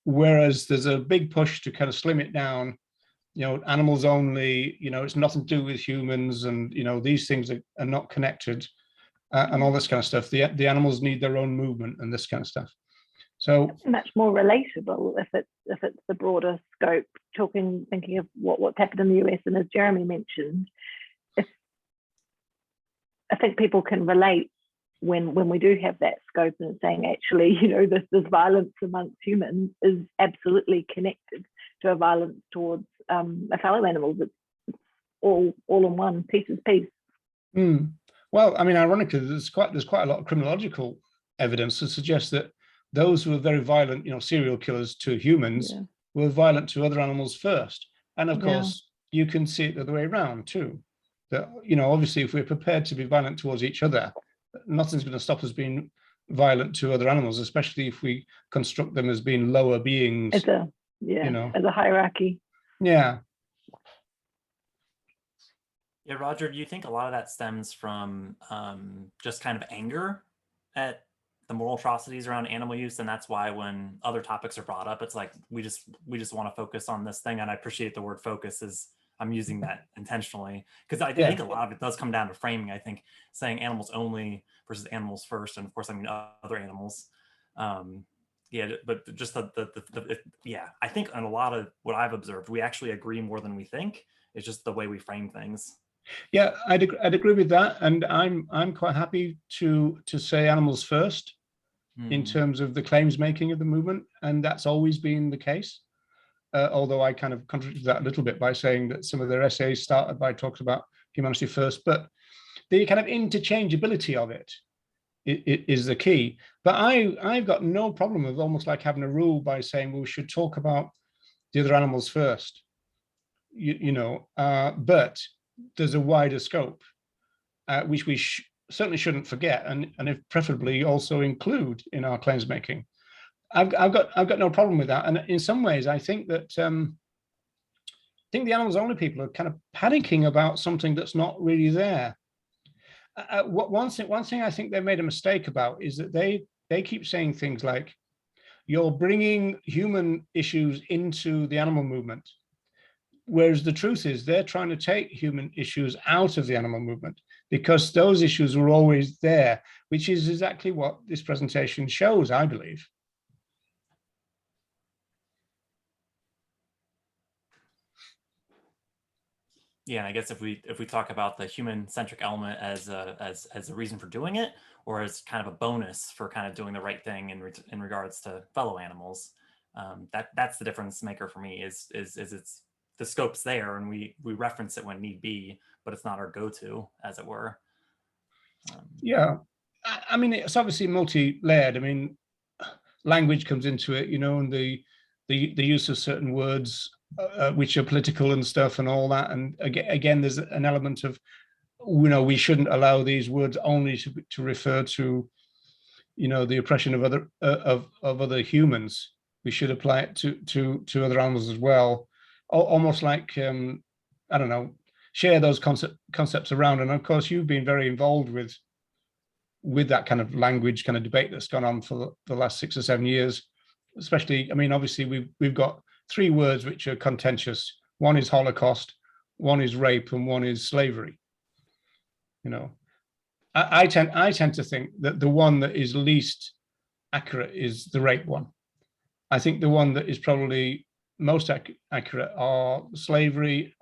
Whereas there's a big push to kind of slim it down, you know, animals only, you know, it's nothing to do with humans, and, you know, these things are not connected, and all this kind of stuff. The animals need their own movement and this kind of stuff. So much more relatable if it's the broader scope, thinking of what's happened in the US, and as Jeremy mentioned, I think people can relate when we do have that scope and saying, actually, you know, this violence amongst humans is absolutely connected to a violence towards a fellow animal. It's all in one, piece. Well, I mean, ironically, there's quite a lot of criminological evidence to suggest that those who are very violent, you know, serial killers to humans, were violent to other animals first. And of course, you can see it the other way around too. That, you know, obviously, if we're prepared to be violent towards each other, nothing's going to stop us being violent to other animals, especially if we construct them as being lower beings. As a hierarchy. Yeah. Yeah, Roger, do you think a lot of that stems from just kind of anger at the moral atrocities around animal use, and that's why when other topics are brought up, it's like we just want to focus on this thing? And I appreciate the word focus is I'm using that intentionally because I Yeah. think a lot of it does come down to framing. I think saying animals only versus animals first, and of course I mean other animals. Yeah, but just yeah, I think on a lot of what I've observed, we actually agree more than we think. It's just the way we frame things. Yeah, I'd agree with that, and I'm quite happy to say animals first in terms of the claims making of the movement, and that's always been the case. Although I kind of contradicted that a little bit by saying that some of their essays started by talking about humanity first, but the kind of interchangeability of it is the key. But I've got no problem with almost like having a rule by saying, well, we should talk about the other animals first, but there's a wider scope, which we certainly shouldn't forget, and if preferably also include in our claims making. I've got no problem with that, and in some ways, I think that I think the animals only people are kind of panicking about something that's not really there. One thing I think they made a mistake about is that they keep saying things like, "You're bringing human issues into the animal movement," whereas the truth is they're trying to take human issues out of the animal movement because those issues were always there, which is exactly what this presentation shows, I believe. Yeah, and I guess if we talk about the human-centric element as a reason for doing it, or as kind of a bonus for kind of doing the right thing in regards to fellow animals, that's the difference maker for me. Is it's the scope's there, and we reference it when need be, but it's not our go-to, as it were. Yeah, I mean, it's obviously multi-layered. I mean, language comes into it, and the use of certain words which are political and stuff and all that. And again, there's an element of, we shouldn't allow these words only to refer to, the oppression of other humans. We should apply it to other animals as well. Almost like, I don't know, share those concepts around. And of course, you've been very involved with that kind of language kind of debate that's gone on for the last 6 or 7 years. Especially, I mean, obviously we've got 3 words which are contentious. One is Holocaust, one is rape, and one is slavery. I tend to think that the one that is least accurate is the rape one. I think the one that is probably most accurate are slavery,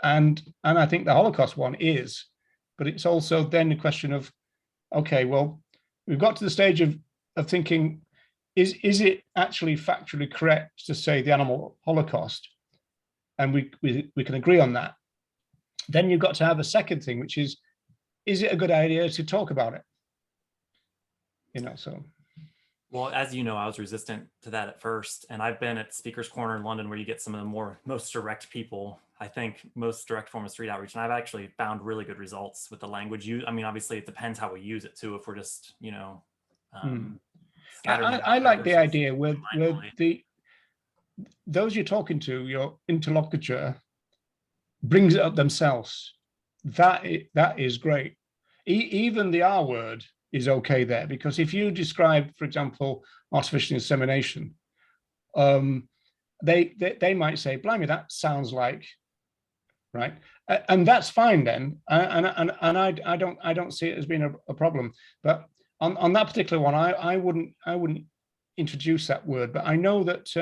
and I think the Holocaust one is. But it's also then a question of, okay, well, we've got to the stage of thinking, is it actually factually correct to say the animal Holocaust? And we can agree on that. Then you've got to have a second thing, which is it a good idea to talk about it? So. Well, as you know, I was resistant to that at first, and I've been at Speaker's Corner in London, where you get some of the most direct people. I think most direct form of street outreach, and I've actually found really good results with the language. I mean, obviously, it depends how we use it too. If we're just, I like the idea where those you're talking to, your interlocutor, brings it up themselves. That is great. Even the R word is okay there, because if you describe, for example, artificial insemination, they might say, "Blimey, that sounds like," right, and that's fine then, and I don't see it as being a problem. But on that particular one, I wouldn't introduce that word. But I know that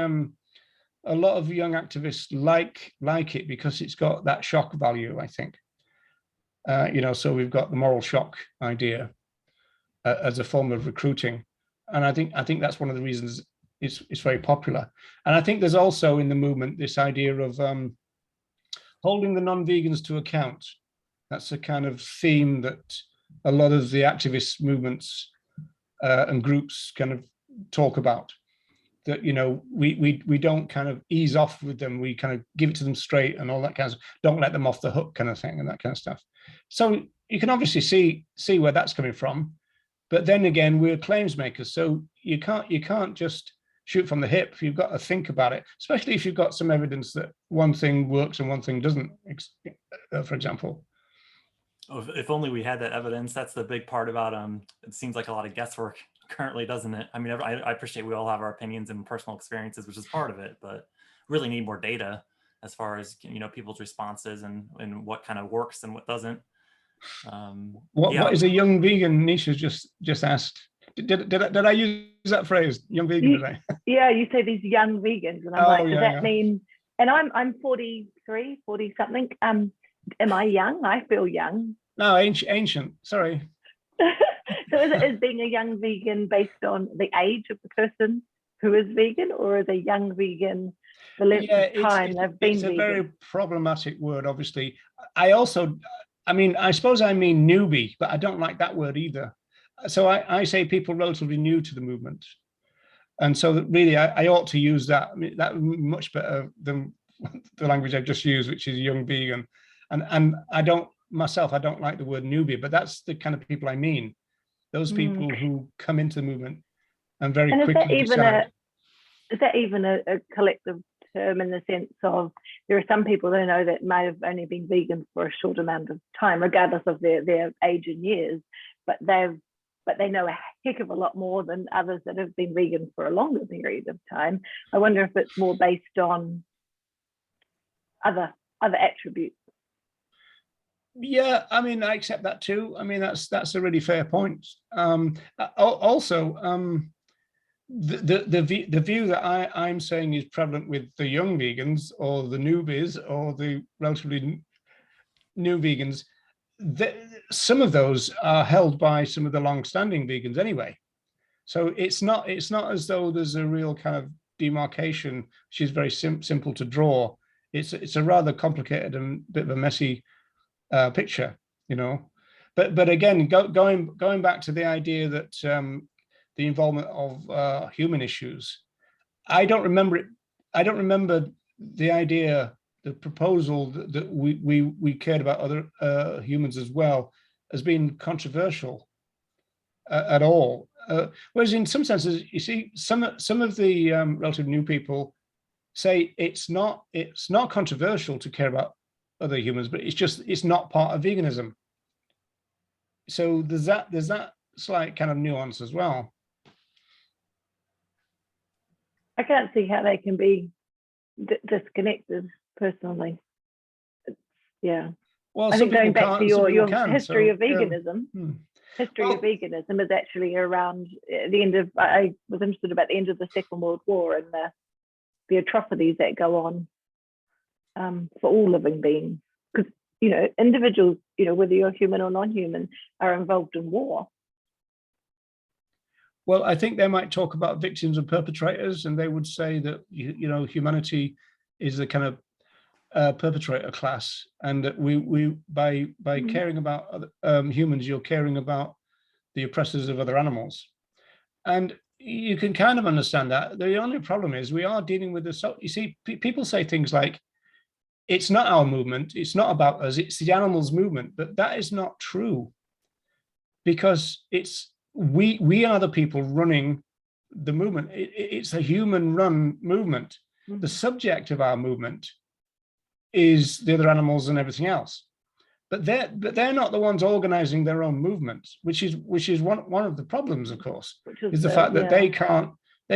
a lot of young activists like it because it's got that shock value, I think. So we've got the moral shock idea as a form of recruiting, and I think that's one of the reasons it's very popular. And I think there's also in the movement this idea of holding the non-vegans to account. That's a kind of theme that a lot of the activist movements and groups kind of talk about. That we don't kind of ease off with them. We kind of give it to them straight and all that kind of, don't let them off the hook kind of thing and that kind of stuff. So you can obviously see where that's coming from. But then again, we're claims makers, so you can't just shoot from the hip. You've got to think about it, especially if you've got some evidence that one thing works and one thing doesn't, for example. Oh, if only we had that evidence. That's the big part about it seems like a lot of guesswork currently, doesn't it? I mean, I appreciate we all have our opinions and personal experiences, which is part of it, but really need more data as far as, you know, people's responses and what kind of works and what doesn't. What is a young vegan? Nisha just asked. Did I use that phrase, young vegan, today? Yeah, you say these young vegans, and I'm like, does that mean? And I'm 43, 40 something. Am I young? I feel young. No, ancient. Sorry. So is being a young vegan based on the age of the person who is vegan, or is a young vegan the length of time they've been it's a vegan? very problematic word, obviously. I mean, I suppose I mean newbie, but I don't like that word either. So I say people relatively new to the movement. And so that really, I ought to use that. I mean, that much better than the language I've just used, which is young vegan. And I don't like the word newbie, but that's the kind of people I mean. Those people who come into the movement and very quickly decide. Is that even a collective term, in the sense of there are some people that I know that may have only been vegan for a short amount of time, regardless of their age and years, but they know a heck of a lot more than others that have been vegan for a longer period of time. I wonder if it's more based on other attributes. Yeah, I mean, I accept that too. I mean, that's a really fair point. Also, the view that I'm saying is prevalent with the young vegans or the newbies or the relatively new vegans, some of those are held by some of the long-standing vegans anyway. So it's not as though there's a real kind of demarcation, which is very simple to draw. It's a rather complicated and bit of a messy picture, you know. But again, going back to the idea that the involvement of human issues, I don't remember the idea, the proposal that we cared about other humans as well as being controversial at all. Whereas in some senses, you see, some of the relative new people say it's not controversial to care about other humans, but it's not part of veganism. So there's that slight kind of nuance as well. I can't see how they can be disconnected personally. Yeah. Well, I think going back to your history of veganism, history of veganism is actually around the end of, I was interested about the end of the Second World War and the atrocities that go on for all living beings. Because, you know, individuals, you know, whether you're human or non-human, are involved in war. Well, I think they might talk about victims and perpetrators, and they would say that, you know, humanity is the kind of perpetrator class, and that we by caring about humans, you're caring about the oppressors of other animals. And you can kind of understand that. The only problem is we are dealing with the, you see, people say things like, it's not our movement, it's not about us, it's the animals' movement, but that is not true, because we are the people running the movement. It's a human-run movement. The subject of our movement is the other animals and everything else, but they're not the ones organizing their own movement, which is one of the problems, of course, is the fact that they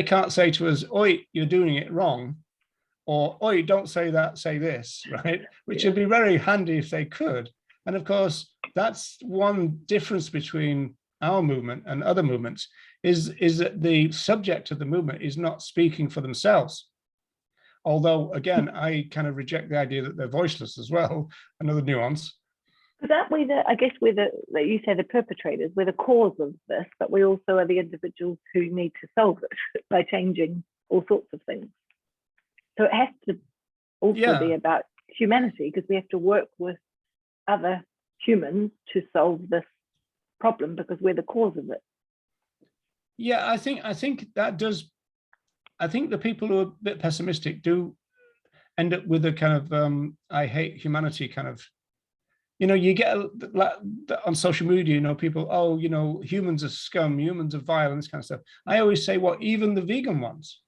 can't say to us, "Oi, you're doing it wrong," or "Oi, don't say that, say this," right? Which would be very handy if they could. And of course, that's one difference between our movement and other movements, is that the subject of the movement is not speaking for themselves. Although, again, I kind of reject the idea that they're voiceless as well. Another nuance. That we, I guess, like you say, the perpetrators, we're the cause of this, but we also are the individuals who need to solve it by changing all sorts of things. So it has to also be about humanity, because we have to work with other humans to solve this problem, because we're the cause of it. Yeah, I think that does. I think the people who are a bit pessimistic do end up with a kind of I hate humanity kind of, you know, you get on social media, you know, people, oh, you know, humans are scum, humans are violence, kind of stuff. I always say, well, even the vegan ones,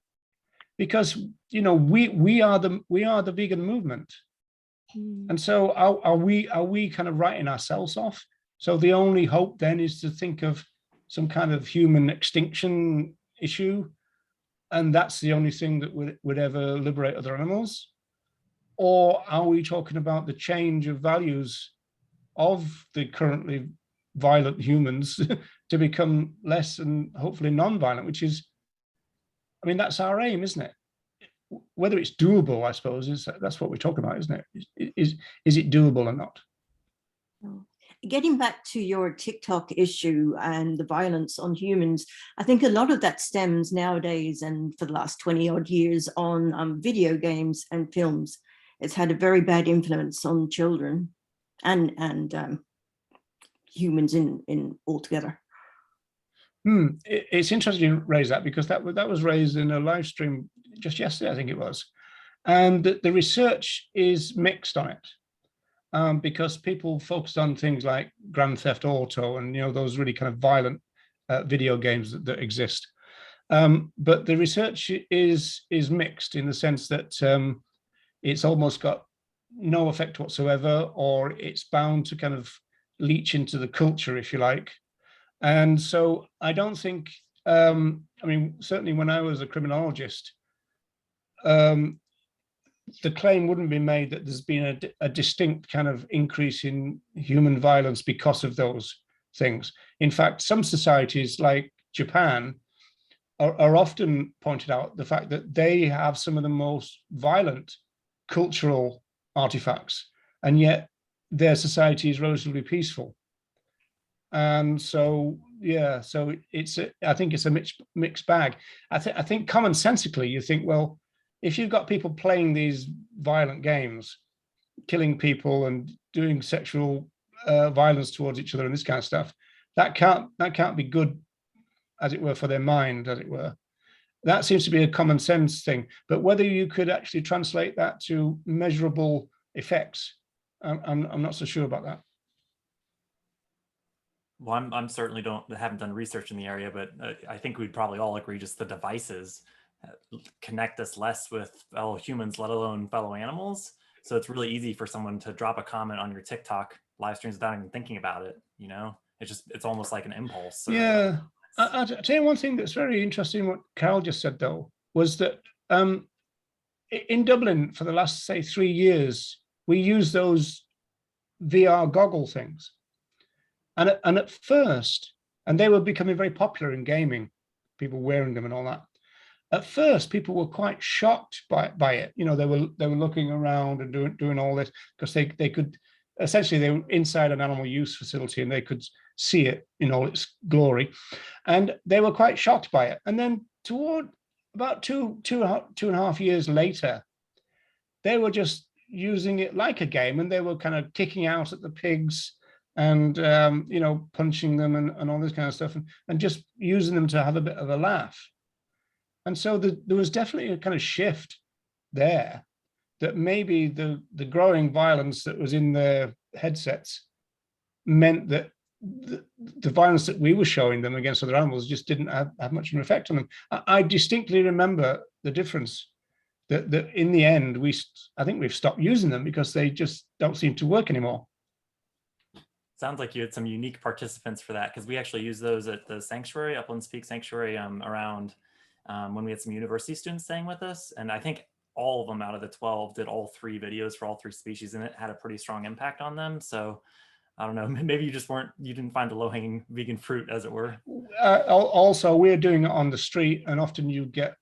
because, you know, we are the vegan movement. And so are we kind of writing ourselves off? So the only hope then is to think of some kind of human extinction issue, and that's the only thing that would ever liberate other animals. or are we talking about the change of values of the currently violent humans to become less and hopefully non-violent, which is, I mean, that's our aim, isn't it? Whether it's doable, I suppose, that's what we're talking about, isn't it? Is it doable or not? Getting back to your TikTok issue and the violence on humans, I think a lot of that stems nowadays and for the last 20 odd years on video games and films. It's had a very bad influence on children and humans in altogether. It's interesting you raise that, because that was raised in a live stream just yesterday, I think it was. And the research is mixed on it, because people focused on things like Grand Theft Auto and, those really kind of violent video games that exist. But the research is mixed in the sense that it's almost got no effect whatsoever, or it's bound to kind of leach into the culture, if you like. And so I don't think, I mean, certainly when I was a criminologist, the claim wouldn't be made that there's been a distinct kind of increase in human violence because of those things. In fact, some societies like Japan are often pointed out the fact that they have some of the most violent cultural artifacts, and yet their society is relatively peaceful. And so, yeah, so I think it's a mixed bag. I think commonsensically you think, well, if you've got people playing these violent games, killing people and doing sexual violence towards each other and this kind of stuff, that can't be good, as it were, for their mind, as it were. That seems to be a common sense thing. But whether you could actually translate that to measurable effects, I'm not so sure about that. Well, I'm certainly haven't done research in the area, but I think we'd probably all agree just the devices connect us less with fellow humans, let alone fellow animals. So it's really easy for someone to drop a comment on your TikTok live streams without even thinking about it. It's almost like an impulse. Yeah. I'll tell you one thing that's very interesting. What Carol just said, though, was that in Dublin for the last, say, 3 years, we use those VR goggle things. And at first, and they were becoming very popular in gaming, people wearing them and all that. At first, people were quite shocked by it. They were looking around and doing all this because they could, essentially, they were inside an animal use facility and they could see it in all its glory, and they were quite shocked by it. And then toward about two and a half years later, they were just using it like a game, and they were kind of kicking out at the pigs and punching them and all this kind of stuff, and just using them to have a bit of a laugh. And so there was definitely a kind of shift there, that maybe the growing violence that was in their headsets meant that the violence that we were showing them against other animals just didn't have much of an effect on them. I distinctly remember the difference, that in the end, I think we've stopped using them because they just don't seem to work anymore. Sounds like you had some unique participants for that, because we actually use those at the sanctuary, Uplands Peak Sanctuary, around when we had some university students staying with us. And I think all of them out of the 12 did all 3 videos for all 3 species, and it had a pretty strong impact on them. So I don't know, maybe you didn't find the low-hanging vegan fruit, as it were. Also, we're doing it on the street, and often you get,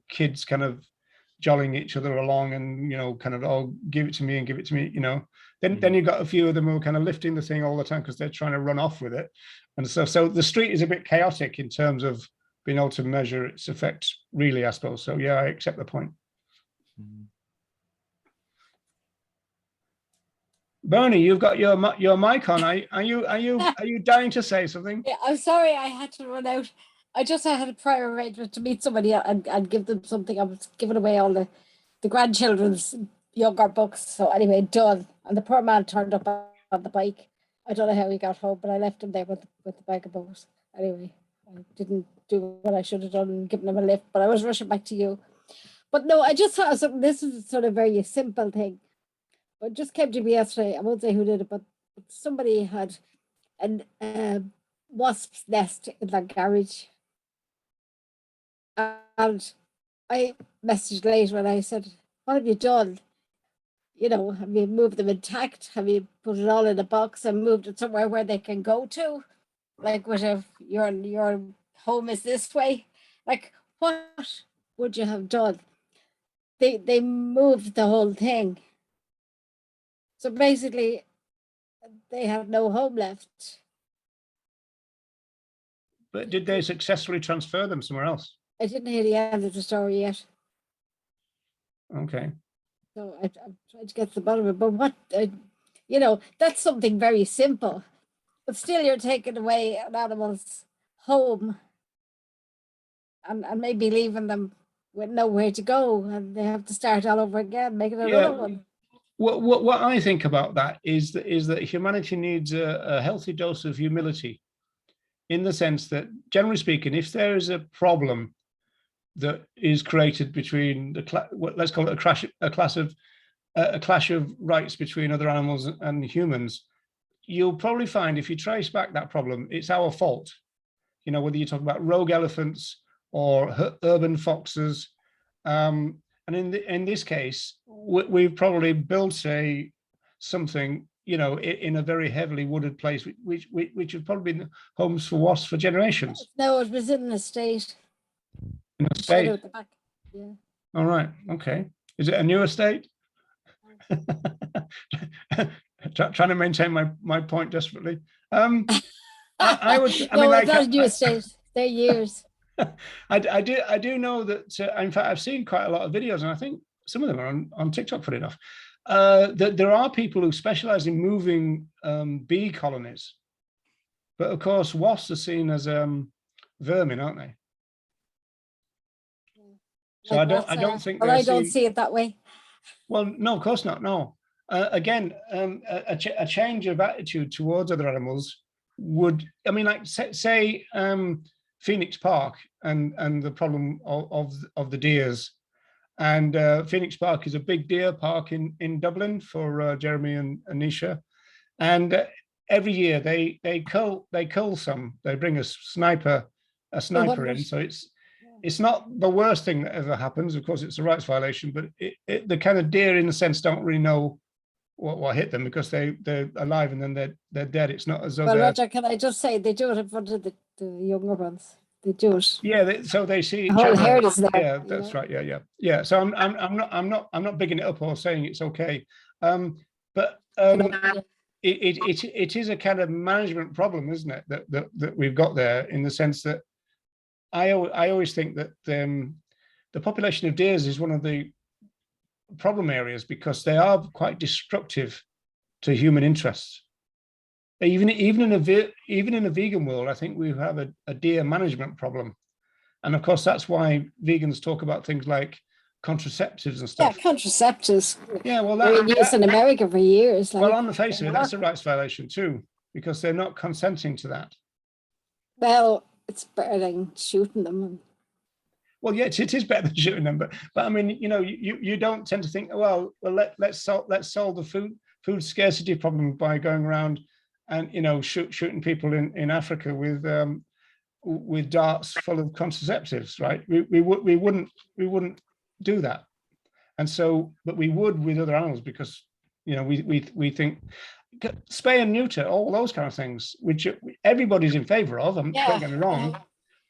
kids kind of jollying each other along and, kind of, oh, give it to me and give it to me, Then you've got a few of them who are kind of lifting the thing all the time because they're trying to run off with it. And so the street is a bit chaotic in terms of being able to measure its effects, really, I suppose. So yeah, I accept the point. Bernie, you've got your mic on. Are you dying to say something? Yeah, I'm sorry, I had to run out. I had a prior arrangement to meet somebody and give them something. I was giving away all the grandchildren's younger books. So anyway, done. And the poor man turned up on the bike. I don't know how he got home, but I left him there with the bag of books. Anyway, I didn't do what I should have done and given him a lift, but I was rushing back to you. But no, I just thought something. This is sort of a very simple thing. But it just came to me yesterday. I won't say who did it, but somebody had a wasp's nest in their garage. And I messaged later and I said, what have you done? you know, have you moved them intact? Have you put it all in a box and moved it somewhere where they can go to? Like, what if your home is this way? Like, what would you have done? They moved the whole thing. So basically, they have no home left. But did they successfully transfer them somewhere else? I didn't hear the end of the story yet. Okay. So I'm trying to get to the bottom of it. But what, you know, that's something very simple. But still, you're taking away an animal's home and maybe leaving them with nowhere to go. And they have to start all over again, making another one. What I think about that is that humanity needs a healthy dose of humility, in the sense that, generally speaking, if there is a problem that is created between let's call it a clash of rights between other animals and humans, you'll probably find, if you trace back that problem, it's our fault. You know, whether you talk about rogue elephants or urban foxes, and in this case, we've probably built something, you know, in a very heavily wooded place, which have probably been homes for wasps for generations. No, it was in a state. In a state. At the back. Yeah. All right. Okay. Is it a new estate? Trying to maintain my point desperately. I would. I No, mean, it's not a new estate. They're years. I do know that. In fact, I've seen quite a lot of videos, and I think some of them are on TikTok. Funny enough, that there are people who specialize in moving bee colonies, but of course, wasps are seen as vermin, aren't they? So Like I don't think. Well, I don't see it that way. Well, no, of course not. No. Again, a change of attitude towards other animals would, I mean, like say Phoenix Park and the problem of the deers. And Phoenix Park is a big deer park in Dublin for Jeremy and Nisha. And every year they cull some. They bring a sniper in. So it's not the worst thing that ever happens. Of course, it's a rights violation, but the kind of deer, in a sense, don't really know what hit them, because they're alive and then they're dead. It's not as though. Well, Roger, can I just say, they do it in front of the younger ones. They do it. Yeah, so they see each The whole other. herd is there. Yeah, that's right. Yeah. So I'm not bigging it up or saying it's okay, but it is a kind of management problem, isn't it? That we've got there, in the sense that I always think that the population of deers is one of the problem areas, because they are quite destructive to human interests. Even in a vegan world, I think we have a deer management problem, and of course that's why vegans talk about things like contraceptives and stuff. Yeah, contraceptives. Yeah, well, they're in use in America for years. Well, on the face of it, that's a rights violation too, because they're not consenting to that. Well, it's better than shooting them. Well, yes, it is better than shooting them, but I mean, you know, you don't tend to think, well, let's solve the food scarcity problem by going around and, you know, shooting people in Africa with darts full of contraceptives, right? We wouldn't do that, and so, but we would with other animals, because, you know, we think spay and neuter, all those kind of things, which everybody's in favor of. Don't get me wrong.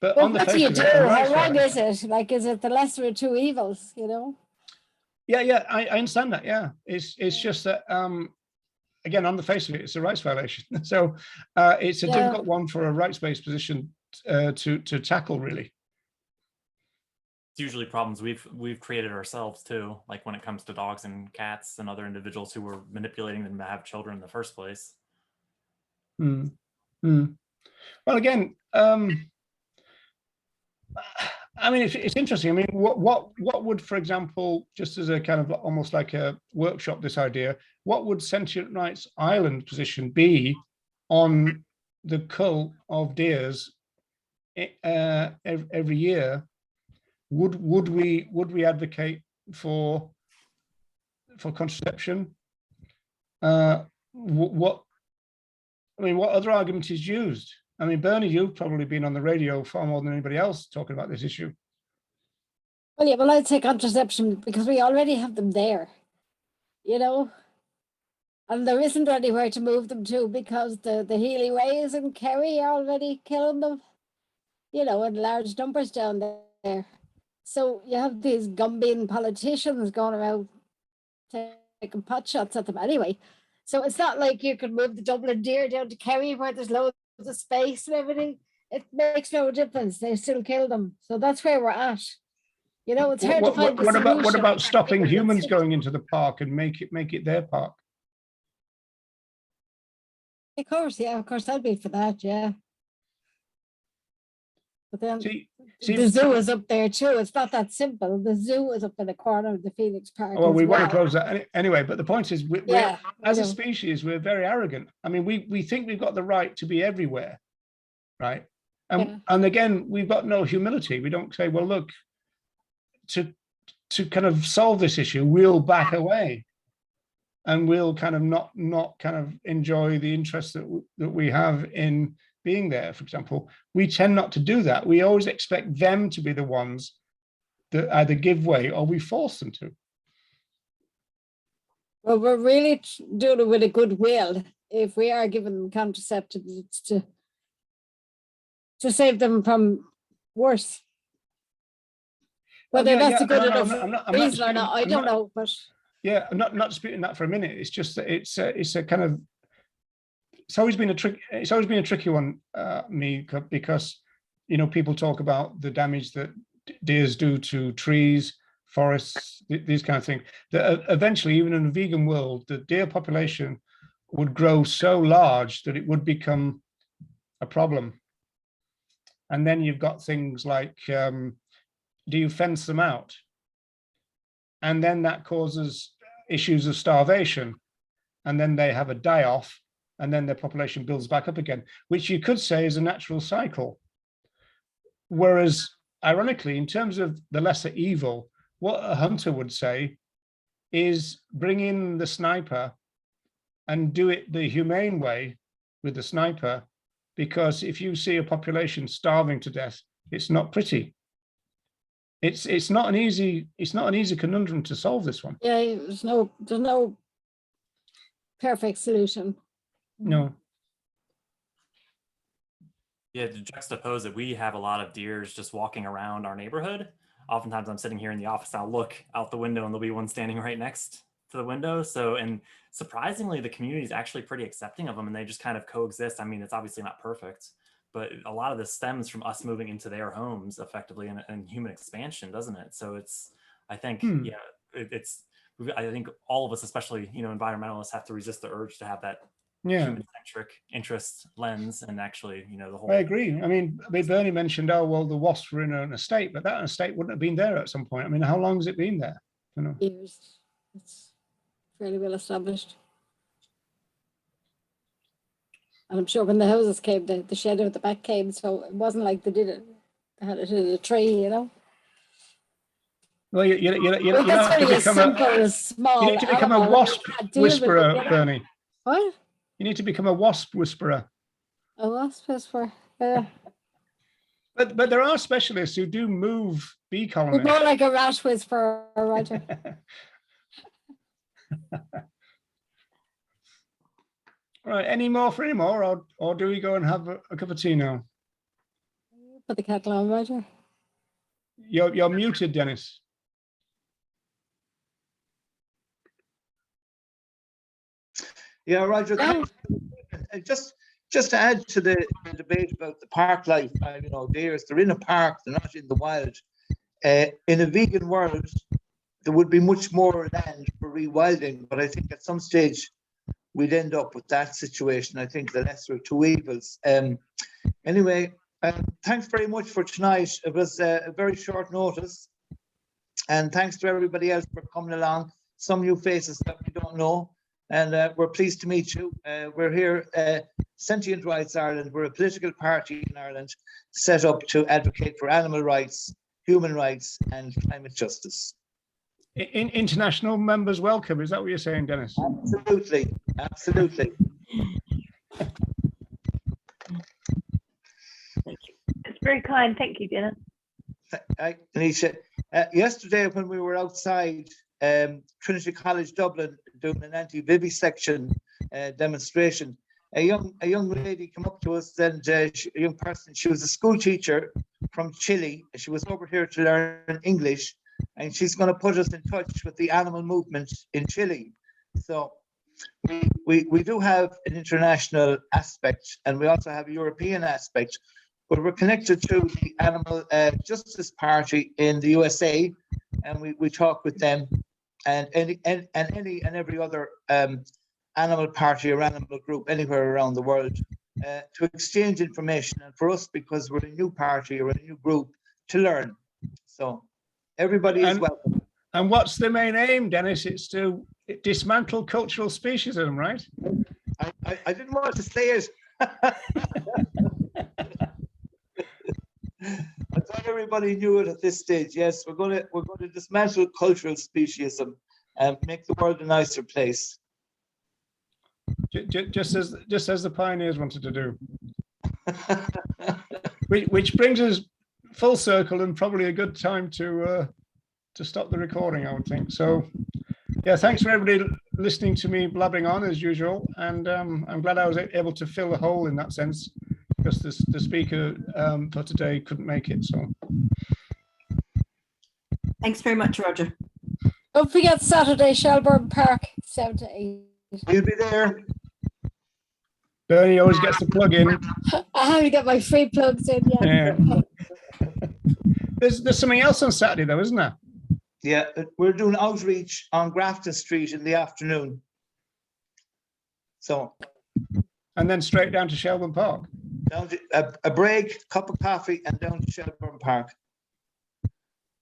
But on the face of it, how wrong is it? Like, is it the lesser of two evils, you know? Yeah, I understand that. Yeah, it's just that, again, on the face of it, it's a rights violation. So it's a difficult one for a rights-based position to tackle, really. It's usually problems we've created ourselves too, like when it comes to dogs and cats and other individuals who were manipulating them to have children in the first place. Well, again, I mean, it's interesting. I mean, what would, for example, just as a kind of almost like a workshop, this idea, what would Sentient Rights Ireland position be on the cull of deers every year? Would we advocate for contraception? What other argument is used? I mean, Bernie, you've probably been on the radio far more than anybody else talking about this issue. Well, yeah, well, I'd say contraception, because we already have them there. you know, and there isn't anywhere to move them to because the Healy Rays in Kerry are already killing them, you know, in large numbers down there. So you have these Gumbian politicians going around taking pot shots at them anyway. So it's not like you could move the Dublin deer down to Kerry where there's loads of space and everything. It makes no difference. They still kill them. So that's where we're at. You know, it's hard to find a solution. What about stopping humans going into the park and make it their park? Of course, yeah, of course, I'd be for that, yeah. But then the zoo is up there too. It's not that simple. The zoo is up in the corner of the Phoenix Park. Well, we want to close that anyway. But the point is, we're as a know. species, we're very arrogant. I mean, we think we've got the right to be everywhere, right? And again, we've got no humility. We don't say, well, look, to kind of solve this issue, we'll back away, and we'll kind of not kind of enjoy the interest that we have in being there. For example, we tend not to do that. We always expect them to be the ones that either give way or we force them to. Well, we're really doing it with a good will if we are giving them contraceptives to save them from worse. Whether that's a good enough reason or not, I don't know. But yeah, I'm not disputing that for a minute. It's just that it's a kind of, it's always been a tricky one, me, because, you know, people talk about the damage that deers do to trees, forests, these kind of things. That eventually, even in a vegan world, the deer population would grow so large that it would become a problem. And then you've got things like, do you fence them out? And then that causes issues of starvation. And then they have a die-off, and then their population builds back up again, which you could say is a natural cycle. Whereas, ironically, in terms of the lesser evil, what a hunter would say is bring in the sniper and do it the humane way with the sniper, because if you see a population starving to death, it's not pretty. It's not an easy conundrum to solve, this one. yeah, there's no perfect solution. No. Yeah, to juxtapose it, we have a lot of deers just walking around our neighborhood. Oftentimes I'm sitting here in the office, I'll look out the window and there'll be one standing right next to the window. So, and surprisingly, the community is actually pretty accepting of them, and they just kind of coexist. I mean, it's obviously not perfect, but a lot of this stems from us moving into their homes effectively and human expansion, doesn't it? So it's, I think, yeah, I think all of us, especially, you know, environmentalists, have to resist the urge to have that human-centric interest lens, and actually, you know, the whole. I agree. I mean, Bernie mentioned, oh, well, the wasps were in an estate, but that estate wouldn't have been there at some point. I mean, how long has it been there? You know? Years. It's fairly well established. And I'm sure when the houses came, the shed out the back came, so it wasn't like they did it. They had it in a tree, you know. Well, you that's have to become small. You need to become a wasp whisperer, it, Bernie. What? You need to become a wasp whisperer. A wasp whisperer. Yeah. But there are specialists who do move bee colonies. More like a rat whisperer, Roger. Right, any more, or do we go and have a cup of tea now? Put the kettle on, Roger. You're muted, Dennis. Yeah, Roger. Just to add to the debate about the park life, you know, deers, they're in a park, they're not in the wild. In a vegan world, there would be much more land for rewilding, but I think at some stage we'd end up with that situation. I think the lesser of two evils. Anyway, thanks very much for tonight. It was a very short notice, and thanks to everybody else for coming along. Some new faces that we don't know, and we're pleased to meet you. We're here, Sentient Rights Ireland. We're a political party in Ireland set up to advocate for animal rights, human rights, and climate justice. International members welcome. Is that what you're saying, Dennis? Absolutely, absolutely. It's very kind. Thank you, Dennis. Anisha, yesterday when we were outside Trinity College Dublin doing an anti-vivisection demonstration. A young lady came up to us, and a young person. She was a school teacher from Chile. She was over here to learn English, and she's going to put us in touch with the animal movement in Chile. So we do have an international aspect, and we also have a European aspect, but we're connected to the Animal Justice Party in the USA, and we talk with them, and any and every other animal party or animal group anywhere around the world, to exchange information, and for us, because we're a new party or a new group, to learn. So everybody is welcome. And what's the main aim, Dennis? It's to dismantle cultural speciesism, right? I didn't want to say it. I thought everybody knew it at this stage. Yes, we're going to dismantle cultural speciesism and make the world a nicer place. Just as the pioneers wanted to do. Which brings us full circle, and probably a good time to stop the recording, I would think. So, yeah, thanks for everybody listening to me blabbering on as usual, and I'm glad I was able to fill the hole in that sense, because the speaker for today couldn't make it. So, Thanks very much, Roger. Don't forget Saturday, Shelburne Park, 7 to 8. We'll be there. Bernie always gets the plug in. I haven't got my free plugs in yet. Yeah. There's something else on Saturday though, isn't there? Yeah, we're doing outreach on Grafton Street in the afternoon. So. And then straight down to Shelburne Park. Down to a break, cup of coffee, and down to Shelburne Park.